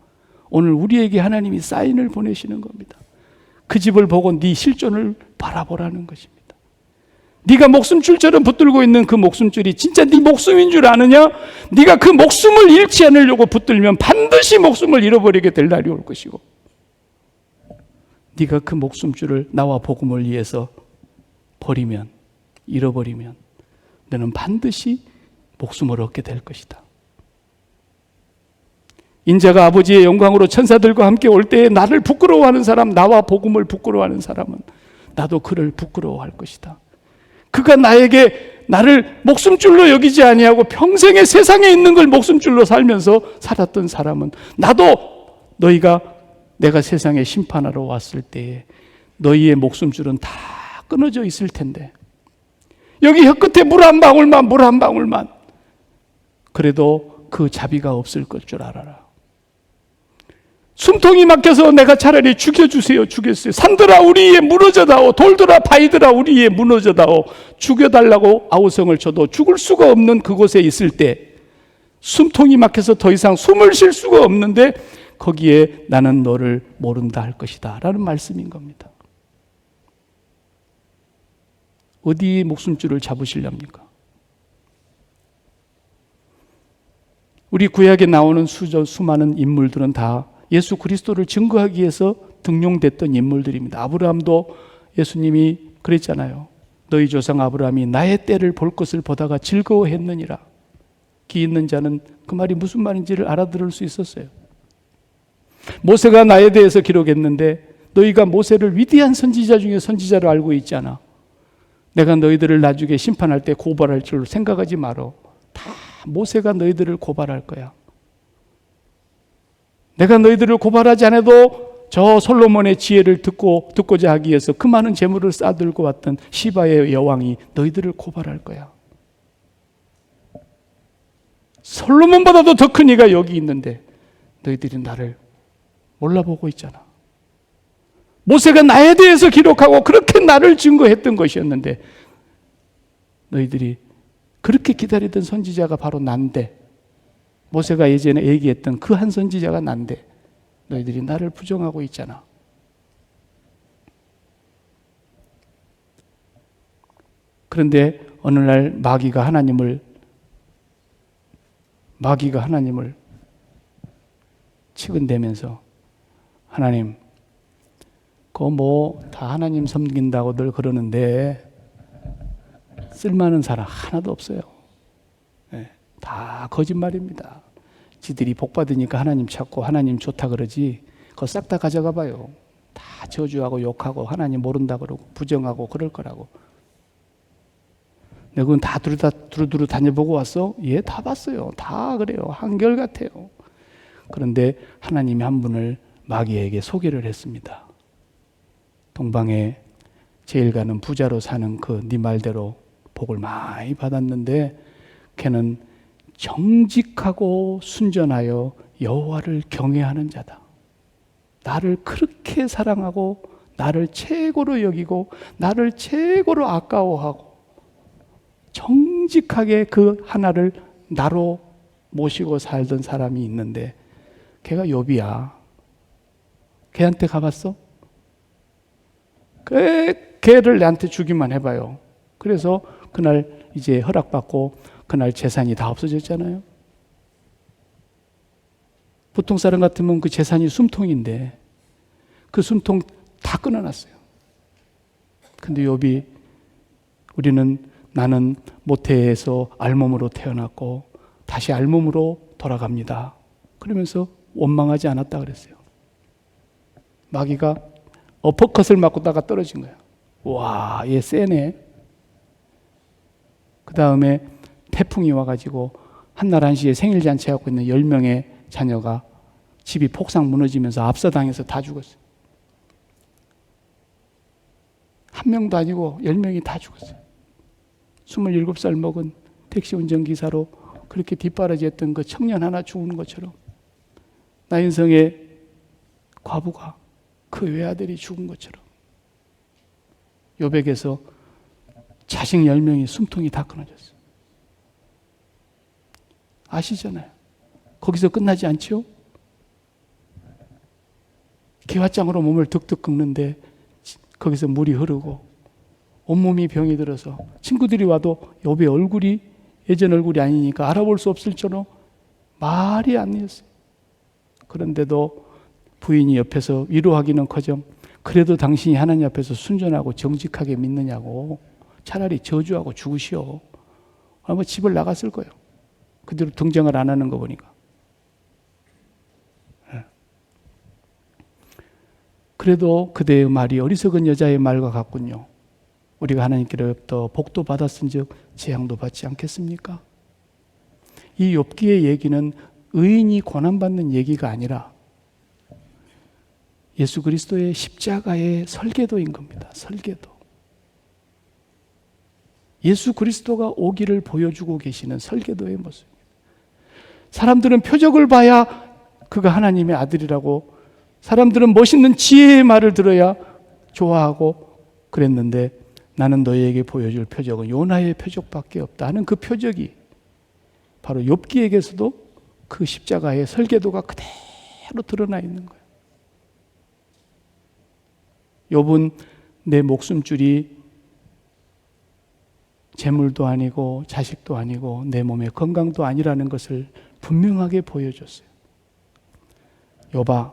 오늘 우리에게 하나님이 사인을 보내시는 겁니다. 그 집을 보고 네 실존을 바라보라는 것입니다. 네가 목숨줄처럼 붙들고 있는 그 목숨줄이 진짜 네 목숨인 줄 아느냐? 네가 그 목숨을 잃지 않으려고 붙들면 반드시 목숨을 잃어버리게 될 날이 올 것이고, 네가 그 목숨줄을 나와 복음을 위해서 버리면, 잃어버리면 너는 반드시 목숨을 얻게 될 것이다. 인자가 아버지의 영광으로 천사들과 함께 올 때에 나를 부끄러워하는 사람, 나와 복음을 부끄러워하는 사람은 나도 그를 부끄러워할 것이다. 그가 나를 목숨줄로 여기지 아니하고 평생에 세상에 있는 걸 목숨줄로 살면서 살았던 사람은 나도 내가 세상에 심판하러 왔을 때에 너희의 목숨줄은 다 끊어져 있을 텐데, 여기 혀끝에 물 한 방울만 그래도 그 자비가 없을 것 줄 알아라. 숨통이 막혀서 내가 차라리 죽여주세요. 산들아 우리 위에 무너져다오. 돌들아 바위들아 우리 위에 무너져다오. 죽여달라고 아우성을 쳐도 죽을 수가 없는 그곳에 있을 때, 숨통이 막혀서 더 이상 숨을 쉴 수가 없는데 거기에 나는 너를 모른다 할 것이다 라는 말씀인 겁니다. 어디에 목숨줄을 잡으시렵니까? 우리 구약에 나오는 수많은 인물들은 다 예수 그리스도를 증거하기 위해서 등용됐던 인물들입니다. 아브라함도 예수님이 그랬잖아요. 너희 조상 아브라함이 나의 때를 볼 것을 보다가 즐거워했느니라. 귀 있는 자는 그 말이 무슨 말인지를 알아들을 수 있었어요. 모세가 나에 대해서 기록했는데 너희가 모세를 위대한 선지자 중에 선지자로 알고 있잖아. 내가 너희들을 나중에 심판할 때 고발할 줄 생각하지 말어. 다 모세가 너희들을 고발할 거야. 내가 너희들을 고발하지 않아도 저 솔로몬의 지혜를 듣고자 하기 위해서 그 많은 재물을 쌓아들고 왔던 시바의 여왕이 너희들을 고발할 거야. 솔로몬보다도 더 큰 이가 여기 있는데 너희들이 나를 몰라보고 있잖아. 모세가 나에 대해서 기록하고 그렇게 나를 증거했던 것이었는데 너희들이 그렇게 기다리던 선지자가 바로 난데, 모세가 예전에 얘기했던 그 한 선지자가 난데 너희들이 나를 부정하고 있잖아. 그런데 어느 날 마귀가 하나님을 치근대면서 하나님, 다 하나님 섬긴다고 늘 그러는데 쓸만한 사람 하나도 없어요. 다 거짓말입니다. 지들이 복 받으니까 하나님 찾고 하나님 좋다 그러지 그거 싹 다 가져가 봐요. 다 저주하고 욕하고 하나님 모른다 그러고 부정하고 그럴 거라고. 내가 그건 다 두루두루 다녀보고 왔어? 예, 다 봤어요. 다 그래요. 한결같아요. 그런데 하나님이 한 분을 마귀에게 소개를 했습니다. 동방에 제일 가는 부자로 사는 그 네 말대로 복을 많이 받았는데 걔는 정직하고 순전하여 여호와를 경외하는 자다. 나를 그렇게 사랑하고 나를 최고로 여기고 나를 최고로 아까워하고 정직하게 그 하나를 나로 모시고 살던 사람이 있는데 걔가 욥이야. 걔한테 가봤어? 걔를 내한테 주기만 해봐요. 그래서 그날 이제 허락받고 그날 재산이 다 없어졌잖아요. 보통 사람 같으면 그 재산이 숨통인데 그 숨통 다 끊어놨어요. 근데 욥이 나는 모태에서 알몸으로 태어났고 다시 알몸으로 돌아갑니다. 그러면서 원망하지 않았다 그랬어요. 마귀가 어퍼컷을 맞고다가 떨어진 거야. 와, 얘 세네. 그 다음에 태풍이 와가지고 한날 한시에 생일잔치하고 있는 10명의 자녀가 집이 폭삭 무너지면서 압사당해서 다 죽었어요. 한 명도 아니고 10명이 다 죽었어요. 27살 먹은 택시 운전기사로 그렇게 뒷바라지했던 그 청년 하나 죽은 것처럼 나인성의 과부가 그 외아들이 죽은 것처럼 욥에게서 자식 10명이 숨통이 다 끊어졌어요. 아시잖아요. 거기서 끝나지 않죠? 기왓장으로 몸을 득득 긁는데 거기서 물이 흐르고 온몸이 병이 들어서 친구들이 와도 욥의 얼굴이 예전 얼굴이 아니니까 알아볼 수 없을 정도로 말이 안 이었어요. 그런데도 부인이 옆에서 위로하기는커녕 그래도 당신이 하나님 앞에서 순전하고 정직하게 믿느냐고, 차라리 저주하고 죽으시오. 아마 집을 나갔을 거예요. 그대로 등장을 안 하는 거 보니까. 그래도 그대의 말이 어리석은 여자의 말과 같군요. 우리가 하나님께로부터 복도 받았은즉 재앙도 받지 않겠습니까? 이 욥기의 얘기는 의인이 고난받는 얘기가 아니라 예수 그리스도의 십자가의 설계도인 겁니다. 설계도. 예수 그리스도가 오기를 보여주고 계시는 설계도의 모습입니다. 사람들은 표적을 봐야 그가 하나님의 아들이라고, 사람들은 멋있는 지혜의 말을 들어야 좋아하고 그랬는데, 나는 너희에게 보여줄 표적은 요나의 표적밖에 없다 하는 그 표적이 바로 욥기에게서도 그 십자가의 설계도가 그대로 드러나 있는 거예요. 욥은 내 목숨줄이 재물도 아니고 자식도 아니고 내 몸의 건강도 아니라는 것을 분명하게 보여줬어요. 욥아,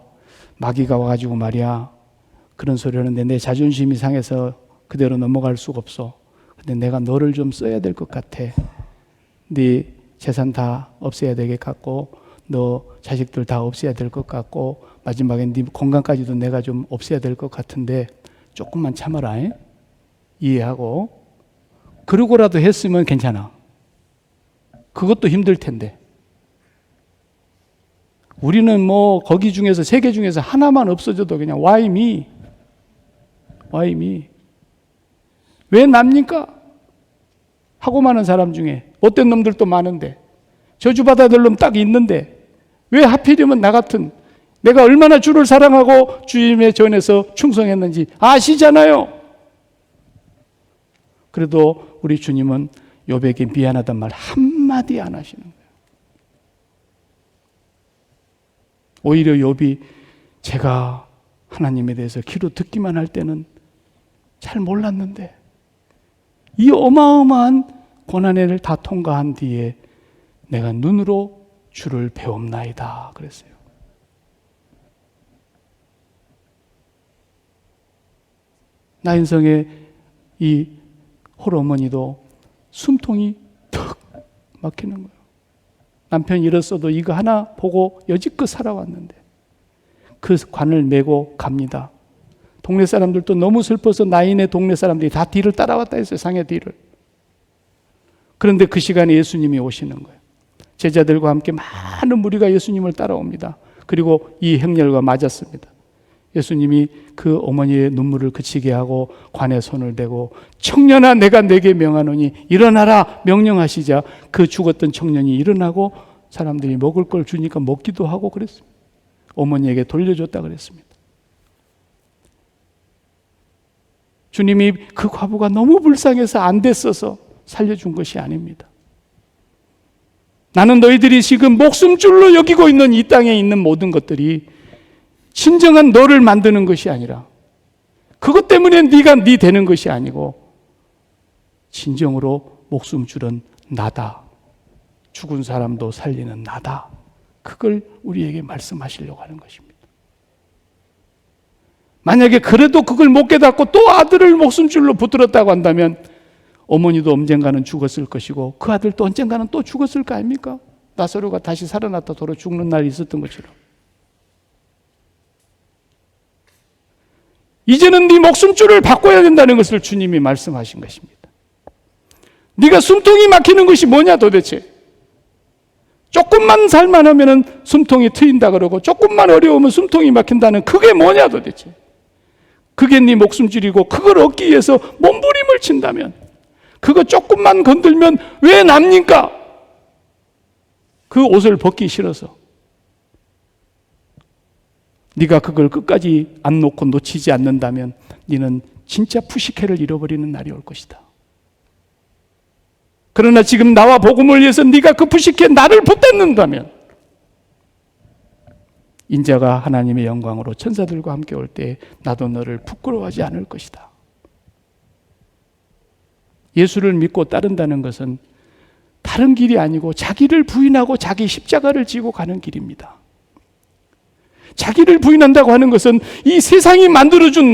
마귀가 와가지고 말이야, 그런 소리 하는데 내 자존심이 상해서 그대로 넘어갈 수가 없어. 근데 내가 너를 좀 써야 될 것 같아. 네 재산 다 없애야 될 것 같고, 너 자식들 다 없애야 될 것 같고, 마지막엔 네 건강까지도 내가 좀 없애야 될 것 같은데 조금만 참아라. 이해하고. 그러고라도 했으면 괜찮아. 그것도 힘들 텐데. 우리는 뭐 거기 중에서, 세 개 중에서 하나만 없어져도 그냥 why me? why me? 왜 납니까? 하고 많은 사람 중에 못된 놈들도 많은데, 저주받아야 될 놈 딱 있는데 왜 하필이면 나 같은, 내가 얼마나 주를 사랑하고 주님의 전에서 충성했는지 아시잖아요. 그래도 우리 주님은 욥에게 미안하단 말 한마디 안 하시는 거예요. 오히려 욥이 제가 하나님에 대해서 귀로 듣기만 할 때는 잘 몰랐는데 이 어마어마한 고난을 다 통과한 뒤에 내가 눈으로 주를 배움나이다 그랬어요. 나인성의 이 홀어머니도 숨통이 턱 막히는 거예요. 남편이 잃었어도 이거 하나 보고 여지껏 살아왔는데 그 관을 메고 갑니다. 동네 사람들도 너무 슬퍼서 나인의 동네 사람들이 다 뒤를 따라왔다 했어요. 상의 뒤를. 그런데 그 시간에 예수님이 오시는 거예요. 제자들과 함께 많은 무리가 예수님을 따라옵니다. 그리고 이 행렬과 맞았습니다. 예수님이 그 어머니의 눈물을 그치게 하고 관에 손을 대고 청년아 내가 내게 명하노니 일어나라 명령하시자 그 죽었던 청년이 일어나고 사람들이 먹을 걸 주니까 먹기도 하고 그랬습니다. 어머니에게 돌려줬다 그랬습니다. 주님이 그 과부가 너무 불쌍해서 안 됐어서 살려준 것이 아닙니다. 나는 너희들이 지금 목숨줄로 여기고 있는 이 땅에 있는 모든 것들이 진정한 너를 만드는 것이 아니라 그것 때문에 네가 네 되는 것이 아니고 진정으로 목숨줄은 나다. 죽은 사람도 살리는 나다. 그걸 우리에게 말씀하시려고 하는 것입니다. 만약에 그래도 그걸 못 깨닫고 또 아들을 목숨줄로 붙들었다고 한다면 어머니도 언젠가는 죽었을 것이고 그 아들도 언젠가는 또 죽었을 거 아닙니까? 나사로가 다시 살아났다 돌아 죽는 날이 있었던 것처럼. 이제는 네 목숨줄을 바꿔야 된다는 것을 주님이 말씀하신 것입니다. 네가 숨통이 막히는 것이 뭐냐 도대체? 조금만 살만하면 숨통이 트인다 그러고 조금만 어려우면 숨통이 막힌다는 그게 뭐냐 도대체? 그게 네 목숨줄이고 그걸 얻기 위해서 몸부림을 친다면 그거 조금만 건들면 왜 납니까? 그 옷을 벗기 싫어서. 네가 그걸 끝까지 안 놓고 놓치지 않는다면 네는 진짜 푸시케를 잃어버리는 날이 올 것이다. 그러나 지금 나와 복음을 위해서 네가 그 푸시케 나를 붙잡는다면 인자가 하나님의 영광으로 천사들과 함께 올 때 나도 너를 부끄러워하지 않을 것이다. 예수를 믿고 따른다는 것은 다른 길이 아니고 자기를 부인하고 자기 십자가를 지고 가는 길입니다. 자기를 부인한다고 하는 것은 이 세상이 만들어준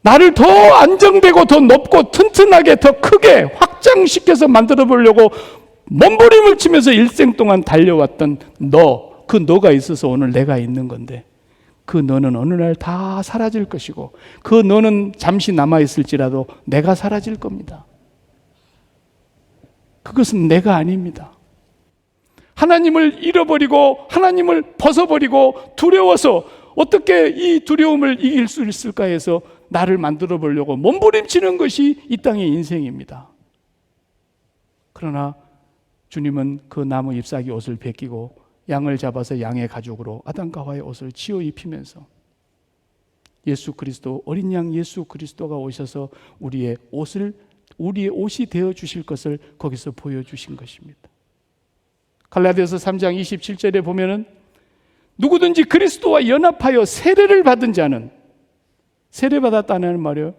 나를 더 안정되고 더 높고 튼튼하게 더 크게 확장시켜서 만들어 보려고 몸부림을 치면서 일생 동안 달려왔던 그 너가 있어서 오늘 내가 있는 건데, 그 너는 어느 날 다 사라질 것이고 그 너는 잠시 남아있을지라도 내가 사라질 겁니다. 그것은 내가 아닙니다. 하나님을 잃어버리고 하나님을 벗어버리고 두려워서 어떻게 이 두려움을 이길 수 있을까 해서 나를 만들어 보려고 몸부림치는 것이 이 땅의 인생입니다. 그러나 주님은 그 나무 잎사귀 옷을 벗기고 양을 잡아서 양의 가죽으로 아담과 하와의 옷을 지어 입히면서 예수 그리스도, 어린 양 예수 그리스도가 오셔서 우리의 옷이 되어 주실 것을 거기서 보여주신 것입니다. 갈라디아서 3장 27절에 보면은 누구든지 그리스도와 연합하여 세례를 받은 자는, 세례받았다는 말이에요.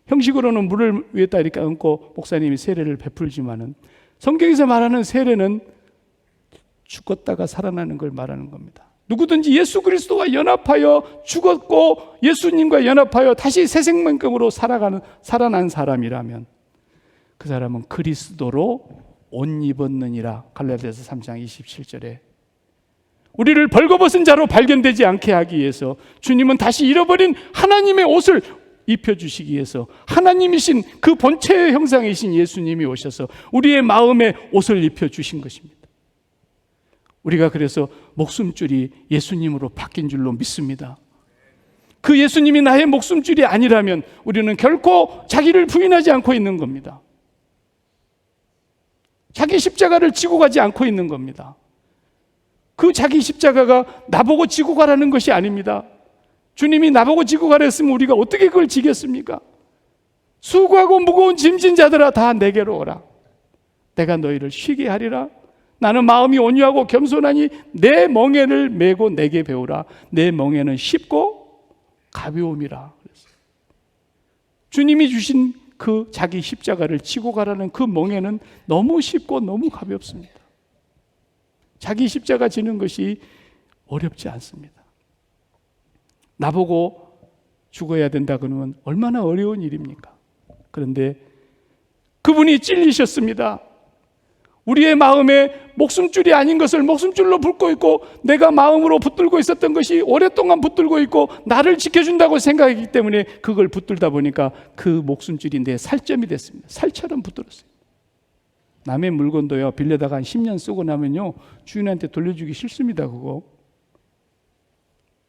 형식으로는 물을 위에다 이렇게 얹고 목사님이 세례를 베풀지만은 성경에서 말하는 세례는 죽었다가 살아나는 걸 말하는 겁니다. 누구든지 예수 그리스도와 연합하여 죽었고 예수님과 연합하여 다시 새 생명격으로 살아난 사람이라면 그 사람은 그리스도로 옷 입었느니라. 갈라디아서 3장 27절에 우리를 벌거벗은 자로 발견되지 않게 하기 위해서 주님은 다시 잃어버린 하나님의 옷을 입혀주시기 위해서 하나님이신 그 본체의 형상이신 예수님이 오셔서 우리의 마음에 옷을 입혀주신 것입니다. 우리가 그래서 목숨줄이 예수님으로 바뀐 줄로 믿습니다. 그 예수님이 나의 목숨줄이 아니라면 우리는 결코 자기를 부인하지 않고 있는 겁니다. 자기 십자가를 지고 가지 않고 있는 겁니다. 그 자기 십자가가 나보고 지고 가라는 것이 아닙니다. 주님이 나보고 지고 가라 했으면 우리가 어떻게 그걸 지겠습니까? 수고하고 무거운 짐진 자들아 다 내게로 오라. 내가 너희를 쉬게 하리라. 나는 마음이 온유하고 겸손하니 내 멍에를 메고 내게 배우라. 내 멍에는 쉽고 가벼움이라. 주님이 주신 그 자기 십자가를 지고 가라는 그 멍에는 너무 쉽고 너무 가볍습니다. 자기 십자가 지는 것이 어렵지 않습니다. 나보고 죽어야 된다 그러면 얼마나 어려운 일입니까? 그런데 그분이 찔리셨습니다. 우리의 마음에 목숨줄이 아닌 것을 목숨줄로 붙고 있고 내가 마음으로 붙들고 있었던 것이 오랫동안 붙들고 있고 나를 지켜준다고 생각했기 때문에 그걸 붙들다 보니까 그 목숨줄이 내 살점이 됐습니다. 살처럼 붙들었어요. 남의 물건도요 빌려다가 한 10년 쓰고 나면요 주인한테 돌려주기 싫습니다. 그거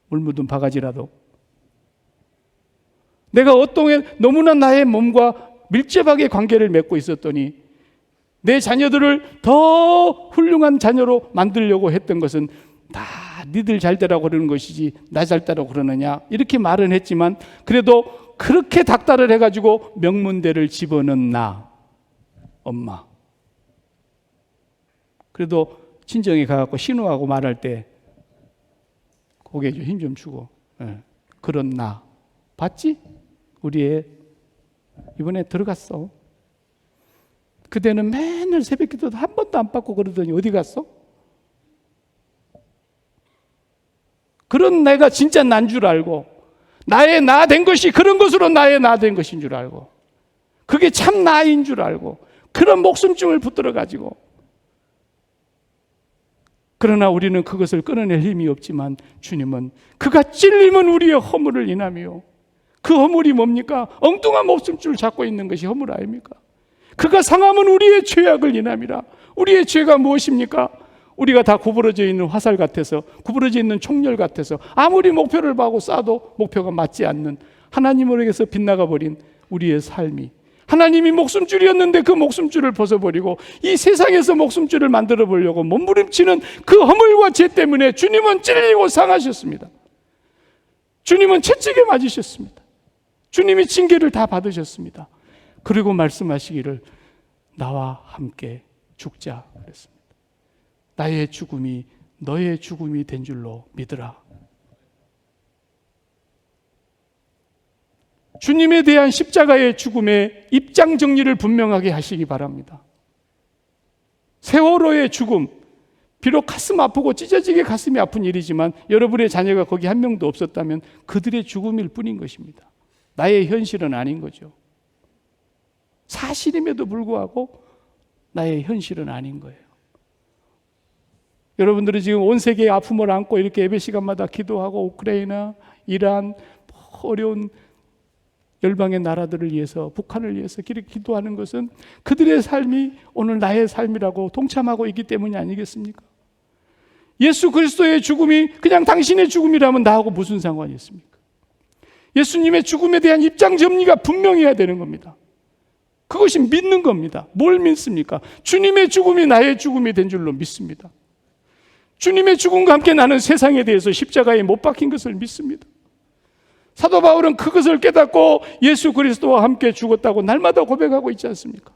물 묻은 바가지라도. 내가 어떤 너무나 나의 몸과 밀접하게 관계를 맺고 있었더니 내 자녀들을 더 훌륭한 자녀로 만들려고 했던 것은 다 니들 잘 되라고 그러는 것이지 나 잘 되라고 그러느냐 이렇게 말은 했지만 그래도 그렇게 닥달을 해가지고 명문대를 집어넣은 나 엄마 그래도 친정에 가갖고 신우하고 말할 때 고개 좀 힘 좀 주고 그런 나 봤지? 우리 애 이번에 들어갔어. 그대는 맨날 새벽 기도도 한 번도 안 받고 그러더니 어디 갔어? 그런 내가 진짜 난 줄 알고 나의 나 된 것이 그런 것으로 나의 나 된 것인 줄 알고 그게 참 나인 줄 알고 그런 목숨증을 붙들어 가지고 그러나 우리는 그것을 끊어낼 힘이 없지만 주님은 그가 찔림은 우리의 허물을 인하며 그 허물이 뭡니까? 엉뚱한 목숨줄 잡고 있는 것이 허물 아닙니까? 그가 상함은 우리의 죄악을 인함이라. 우리의 죄가 무엇입니까? 우리가 다 구부러져 있는 화살 같아서 구부러져 있는 총열 같아서 아무리 목표를 봐고 쏴도 목표가 맞지 않는 하나님으로에게서 빗나가 버린 우리의 삶이 하나님이 목숨줄이었는데 그 목숨줄을 벗어버리고 이 세상에서 목숨줄을 만들어 보려고 몸부림치는 그 허물과 죄 때문에 주님은 찔리고 상하셨습니다. 주님은 채찍에 맞으셨습니다. 주님이 징계를 다 받으셨습니다. 그리고 말씀하시기를 나와 함께 죽자 그랬습니다. 나의 죽음이 너의 죽음이 된 줄로 믿으라. 주님에 대한 십자가의 죽음의 입장 정리를 분명하게 하시기 바랍니다. 세월호의 죽음, 비록 가슴 아프고 찢어지게 가슴이 아픈 일이지만 여러분의 자녀가 거기 한 명도 없었다면 그들의 죽음일 뿐인 것입니다. 나의 현실은 아닌 거죠. 사실임에도 불구하고 나의 현실은 아닌 거예요. 여러분들은 지금 온 세계의 아픔을 안고 이렇게 예배 시간마다 기도하고 우크라이나, 이란, 어려운 열방의 나라들을 위해서, 북한을 위해서 이렇게 기도하는 것은 그들의 삶이 오늘 나의 삶이라고 동참하고 있기 때문이 아니겠습니까? 예수 그리스도의 죽음이 그냥 당신의 죽음이라면 나하고 무슨 상관이 있습니까? 예수님의 죽음에 대한 입장 정리가 분명해야 되는 겁니다. 그것이 믿는 겁니다. 뭘 믿습니까? 주님의 죽음이 나의 죽음이 된 줄로 믿습니다. 주님의 죽음과 함께 나는 세상에 대해서 십자가에 못 박힌 것을 믿습니다. 사도 바울은 그것을 깨닫고 예수 그리스도와 함께 죽었다고 날마다 고백하고 있지 않습니까?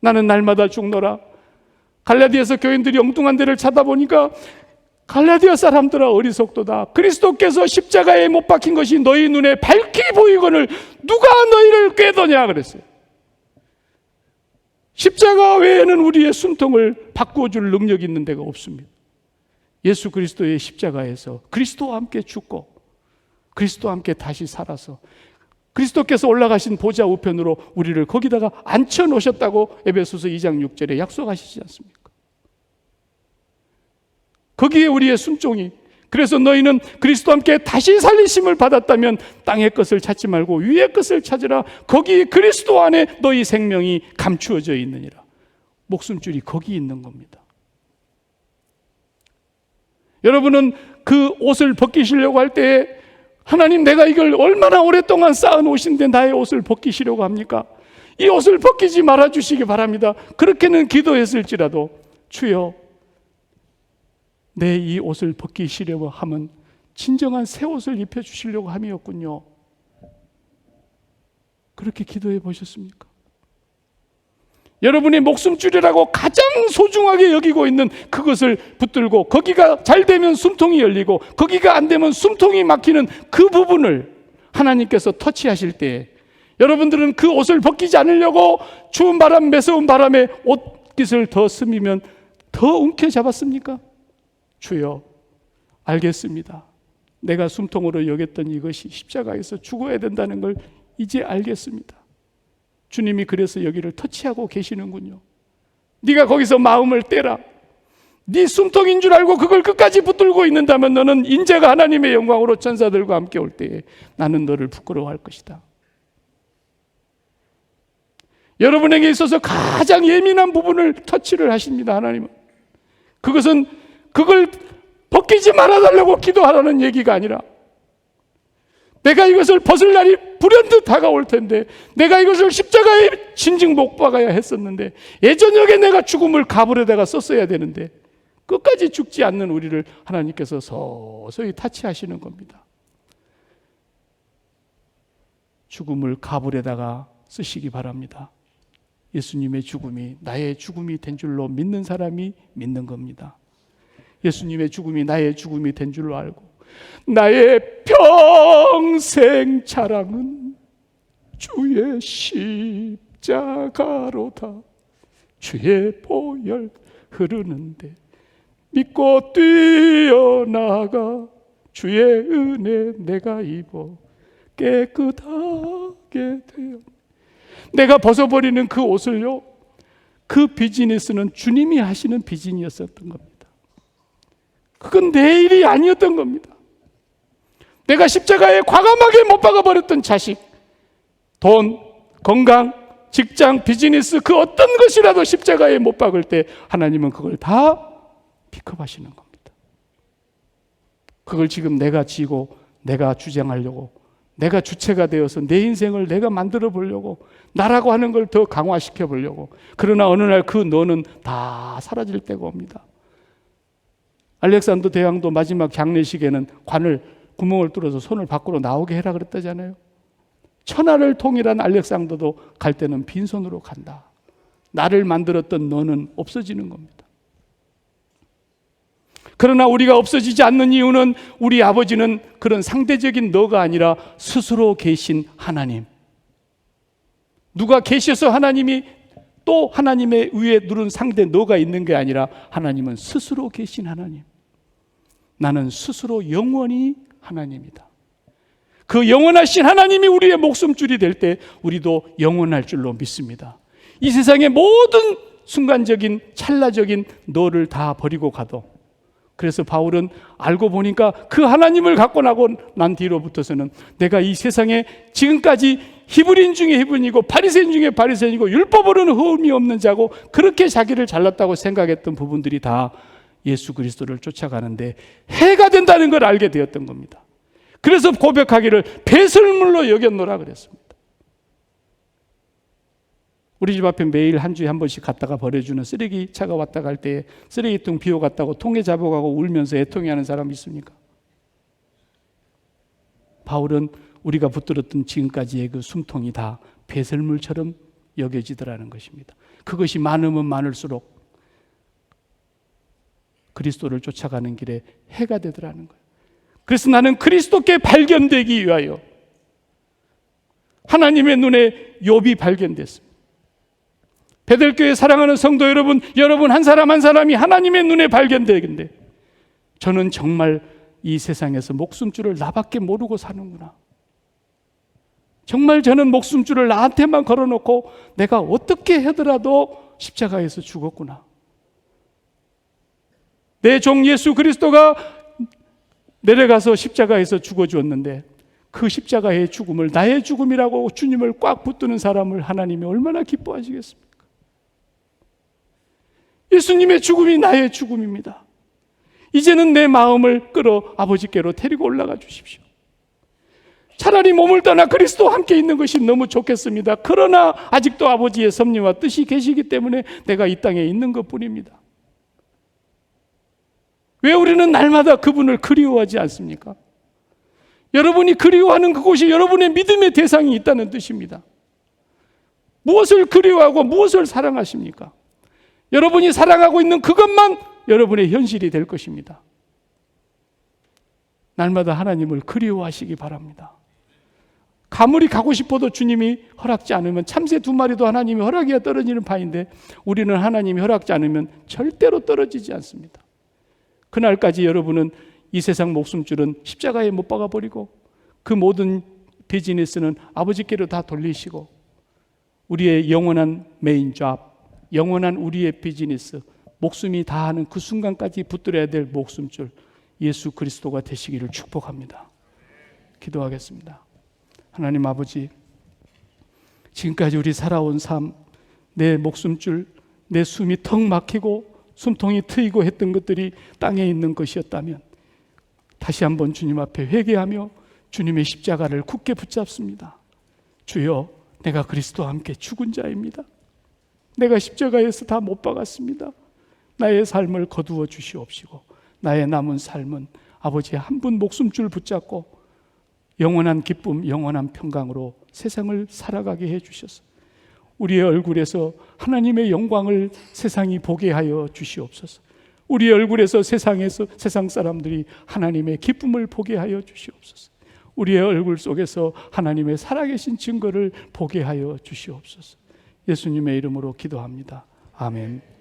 나는 날마다 죽노라. 갈라디아서 교인들이 엉뚱한 데를 찾아보니까 갈라디아 사람들아 어리석도다. 그리스도께서 십자가에 못 박힌 것이 너희 눈에 밝히 보이거늘 누가 너희를 꾀더냐 그랬어요. 십자가 외에는 우리의 숨통을 바꾸어 줄 능력이 있는 데가 없습니다. 예수 그리스도의 십자가에서 그리스도와 함께 죽고 그리스도와 함께 다시 살아서 그리스도께서 올라가신 보좌 우편으로 우리를 거기다가 앉혀 놓으셨다고 에베소서 2장 6절에 약속하시지 않습니까? 거기에 우리의 순종이, 그래서 너희는 그리스도와 함께 다시 살리심을 받았다면 땅의 것을 찾지 말고 위의 것을 찾으라. 거기 그리스도 안에 너희 생명이 감추어져 있느니라. 목숨줄이 거기 있는 겁니다. 여러분은 그 옷을 벗기시려고 할 때에 하나님, 내가 이걸 얼마나 오랫동안 쌓은 옷인데 나의 옷을 벗기시려고 합니까? 이 옷을 벗기지 말아주시기 바랍니다. 그렇게는 기도했을지라도 주여, 내 이 옷을 벗기시려고 함은 진정한 새 옷을 입혀주시려고 함이었군요. 그렇게 기도해 보셨습니까? 여러분이 목숨줄이라고 가장 소중하게 여기고 있는 그것을 붙들고 거기가 잘 되면 숨통이 열리고 거기가 안 되면 숨통이 막히는 그 부분을 하나님께서 터치하실 때 여러분들은 그 옷을 벗기지 않으려고 추운 바람, 매서운 바람에 옷깃을 더 스미면 더 움켜잡았습니까? 주여, 알겠습니다. 내가 숨통으로 여겼던 이것이 십자가에서 죽어야 된다는 걸 이제 알겠습니다. 주님이 그래서 여기를 터치하고 계시는군요. 네가 거기서 마음을 떼라. 네 숨통인 줄 알고 그걸 끝까지 붙들고 있는다면 너는 인자가 하나님의 영광으로 천사들과 함께 올 때에 나는 너를 부끄러워할 것이다. 여러분에게 있어서 가장 예민한 부분을 터치를 하십니다. 하나님은. 그것은 그걸 벗기지 말아달라고 기도하라는 얘기가 아니라 내가 이것을 벗을 날이 불현듯 다가올 텐데 내가 이것을 십자가에 진즉 못 박아야 했었는데 예전역에 내가 죽음을 가불에다가 썼어야 되는데 끝까지 죽지 않는 우리를 하나님께서 서서히 타치하시는 겁니다. 죽음을 가불에다가 쓰시기 바랍니다. 예수님의 죽음이 나의 죽음이 된 줄로 믿는 사람이 믿는 겁니다. 예수님의 죽음이 나의 죽음이 된 줄로 알고 나의 평생 자랑은 주의 십자가로다. 주의 보혈 흐르는데 믿고 뛰어나가 주의 은혜 내가 입어 깨끗하게 되어 내가 벗어버리는 그 옷을요, 그 비즈니스는 주님이 하시는 비즈니스였던 겁니다. 그건 내 일이 아니었던 겁니다. 내가 십자가에 과감하게 못 박아버렸던 자식, 돈, 건강, 직장, 비즈니스 그 어떤 것이라도 십자가에 못 박을 때 하나님은 그걸 다 픽업하시는 겁니다. 그걸 지금 내가 지고 내가 주장하려고 내가 주체가 되어서 내 인생을 내가 만들어 보려고 나라고 하는 걸 더 강화시켜 보려고 그러나 어느 날 그 너는 다 사라질 때가 옵니다. 알렉산더 대왕도 마지막 장례식에는 관을 구멍을 뚫어서 손을 밖으로 나오게 해라 그랬다잖아요. 천하를 통일한 알렉산더도 갈 때는 빈손으로 간다. 나를 만들었던 너는 없어지는 겁니다. 그러나 우리가 없어지지 않는 이유는 우리 아버지는 그런 상대적인 너가 아니라 스스로 계신 하나님. 누가 계셔서 하나님이 또 하나님의 위에 누른 상대 너가 있는 게 아니라 하나님은 스스로 계신 하나님. 나는 스스로 영원히 하나님이다. 그 영원하신 하나님이 우리의 목숨줄이 될 때 우리도 영원할 줄로 믿습니다. 이 세상의 모든 순간적인 찰나적인 너를 다 버리고 가도, 그래서 바울은 알고 보니까 그 하나님을 갖고 나고 난 뒤로부터서는 내가 이 세상에 지금까지 히브리인 중에 히브리인이고 바리새인 중에 바리새인이고 율법으로는 흠이 없는 자고 그렇게 자기를 잘났다고 생각했던 부분들이 다 예수 그리스도를 쫓아가는데 해가 된다는 걸 알게 되었던 겁니다. 그래서 고백하기를 배설물로 여겼노라 그랬습니다. 우리 집 앞에 매일 한 주에 한 번씩 갔다가 버려주는 쓰레기차가 왔다 갈 때 쓰레기통 비워갔다고 통에 잡아가고 울면서 애통해하는 사람 있습니까? 바울은 우리가 붙들었던 지금까지의 그 숨통이 다 배설물처럼 여겨지더라는 것입니다. 그것이 많으면 많을수록 그리스도를 쫓아가는 길에 해가 되더라는 거예요. 그래서 나는 그리스도께 발견되기 위하여 하나님의 눈에 욥이 발견됐습니다. 베들교회 사랑하는 성도 여러분, 여러분 한 사람 한 사람이 하나님의 눈에 발견되는데 저는 정말 이 세상에서 목숨줄을 나밖에 모르고 사는구나. 정말 저는 목숨줄을 나한테만 걸어놓고 내가 어떻게 하더라도 십자가에서 죽었구나. 내 종 예수 그리스도가 내려가서 십자가에서 죽어주었는데 그 십자가의 죽음을 나의 죽음이라고 주님을 꽉 붙드는 사람을 하나님이 얼마나 기뻐하시겠습니까? 예수님의 죽음이 나의 죽음입니다. 이제는 내 마음을 끌어 아버지께로 데리고 올라가 주십시오. 차라리 몸을 떠나 그리스도와 함께 있는 것이 너무 좋겠습니다. 그러나 아직도 아버지의 섭리와 뜻이 계시기 때문에 내가 이 땅에 있는 것뿐입니다. 왜 우리는 날마다 그분을 그리워하지 않습니까? 여러분이 그리워하는 그곳이 여러분의 믿음의 대상이 있다는 뜻입니다. 무엇을 그리워하고 무엇을 사랑하십니까? 여러분이 사랑하고 있는 그것만 여러분의 현실이 될 것입니다. 날마다 하나님을 그리워하시기 바랍니다. 가물이 가고 싶어도 주님이 허락지 않으면 참새 2마리도 하나님이 허락이야 떨어지는 바인데 우리는 하나님이 허락지 않으면 절대로 떨어지지 않습니다. 그날까지 여러분은 이 세상 목숨줄은 십자가에 못 박아버리고 그 모든 비즈니스는 아버지께로 다 돌리시고 우리의 영원한 메인 잡, 영원한 우리의 비즈니스, 목숨이 다하는 그 순간까지 붙들어야 될 목숨줄 예수 그리스도가 되시기를 축복합니다. 기도하겠습니다. 하나님 아버지, 지금까지 우리 살아온 삶, 내 목숨줄, 내 숨이 턱 막히고 숨통이 트이고 했던 것들이 땅에 있는 것이었다면 다시 한번 주님 앞에 회개하며 주님의 십자가를 굳게 붙잡습니다. 주여, 내가 그리스도와 함께 죽은 자입니다. 내가 십자가에서 다 못 박았습니다. 나의 삶을 거두어 주시옵시고 나의 남은 삶은 아버지의 한 분 목숨줄 붙잡고 영원한 기쁨, 영원한 평강으로 세상을 살아가게 해주셔서 우리의 얼굴에서 하나님의 영광을 세상이 보게 하여 주시옵소서. 우리의 얼굴에서 세상 사람들이 하나님의 기쁨을 보게 하여 주시옵소서. 우리의 얼굴 속에서 하나님의 살아계신 증거를 보게 하여 주시옵소서. 예수님의 이름으로 기도합니다. 아멘.